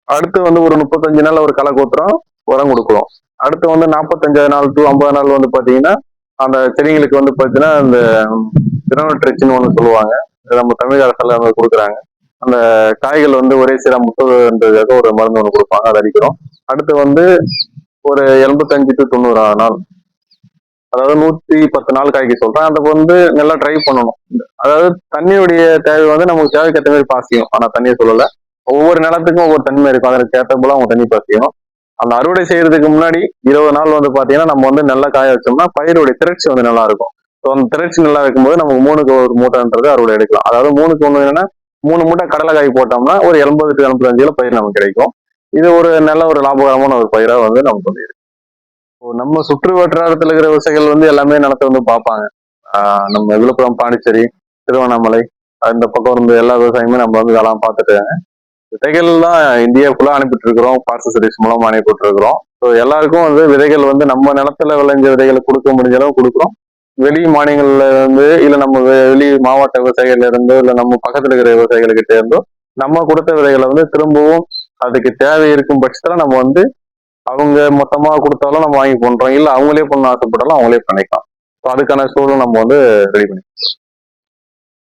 அடுத்து வந்து ஒரு 35 நாள்ல ஒரு களை கொத்துறோம், உரம் கொடுக்குறோம். அடுத்து வந்து 45 நாள் to 50 நாள் வந்து பாத்தீங்கன்னா அந்த செடிங்களுக்கு வந்து பாத்தீங்கன்னா இந்த தினவட்ரிச்சின்னு ஒண்ணு சொல்லுவாங்க. நம்ம தமிழக அரசால கொடுக்குறாங்க. அந்த காய்கள் வந்து ஒரே சீரா முட்டுன்றதுக்காக ஒரு மருந்து ஒன்று கொடுப்பாங்க, அதை அடிக்கிறோம். அடுத்து வந்து ஒரு 85 to 90 நாள், அதாவது 110 நாள் காய்க்க சொல்றேன். அதை வந்து நல்லா ட்ரை பண்ணணும். அதாவது தண்ணியுடைய தேவை வந்து நமக்கு தேவைக்கு ஏற்ற மாதிரி பாசியும். ஆனா தண்ணியை சொல்லல, ஒவ்வொரு நிலத்துக்கும் ஒவ்வொரு தன்மை இருக்கும். அதற்கு ஏற்ற போல அவங்க தண்ணி பாசியும். அந்த அறுவடை செய்யறதுக்கு முன்னாடி 20 நாள் வந்து பாத்தீங்கன்னா நம்ம வந்து நல்லா காய வச்சோம்னா பயிருடைய திரட்சி வந்து நல்லா இருக்கும். ஸோ அந்த திரட்சி நல்லா இருக்கும்போது நமக்கு 3க்கு ஒரு மூட்டைன்றது அறுவடை எடுக்கலாம். அதாவது 3க்கு 1 என்னன்னா 3 மூட்டை கடலை காய் போட்டோம்னா ஒரு 80 to 85 பயிர் நமக்கு கிடைக்கும். இது ஒரு நல்ல ஒரு லாபகரமான ஒரு பயிரா வந்து நமக்கு வந்து இருக்கு. நம்ம சுற்று வட்டாரத்துல இருக்கிற விவசாயிகள் வந்து எல்லாமே நிலத்தை வந்து பார்ப்பாங்க. நம்ம விழுப்புரம், பாண்டிச்சேரி, திருவண்ணாமலை அந்த பக்கம் இருந்து எல்லா விவசாயமே நம்ம வந்து இதெல்லாம் பார்த்துட்டு விதைகள் தான் இந்தியா ஃபுல்லா அனுப்பிட்டு இருக்கிறோம். பார்சல் சர்வீஸ் மூலமா அனுப்பிட்டு இருக்கிறோம். ஸோ எல்லாருக்கும் வந்து விதைகள் வந்து நம்ம நிலத்துல விளைஞ்ச விதைகளை கொடுக்க முடிஞ்ச அளவு கொடுக்குறோம். வெளி மாநிலங்கள்ல இருந்து இல்ல நம்ம வெளி மாவட்ட விவசாயிகள்ல இருந்து இல்ல நம்ம பக்கத்துல இருக்கிற விவசாயிகள்கிட்ட இருந்தோ நம்ம கொடுத்த விதைகளை வந்து திரும்பவும் அதுக்கு தேவை இருக்கும் பட்சத்துல நம்ம வந்து அவங்க மொத்தமா கொடுத்தாலும் நம்ம வாங்கி பண்றோம். இல்ல அவங்களே பண்ண ஆசைப்பட்டாலும் அவங்களே பண்ணிக்கலாம். ஸோ அதுக்கான சூழல் நம்ம வந்து ரெடி பண்ணி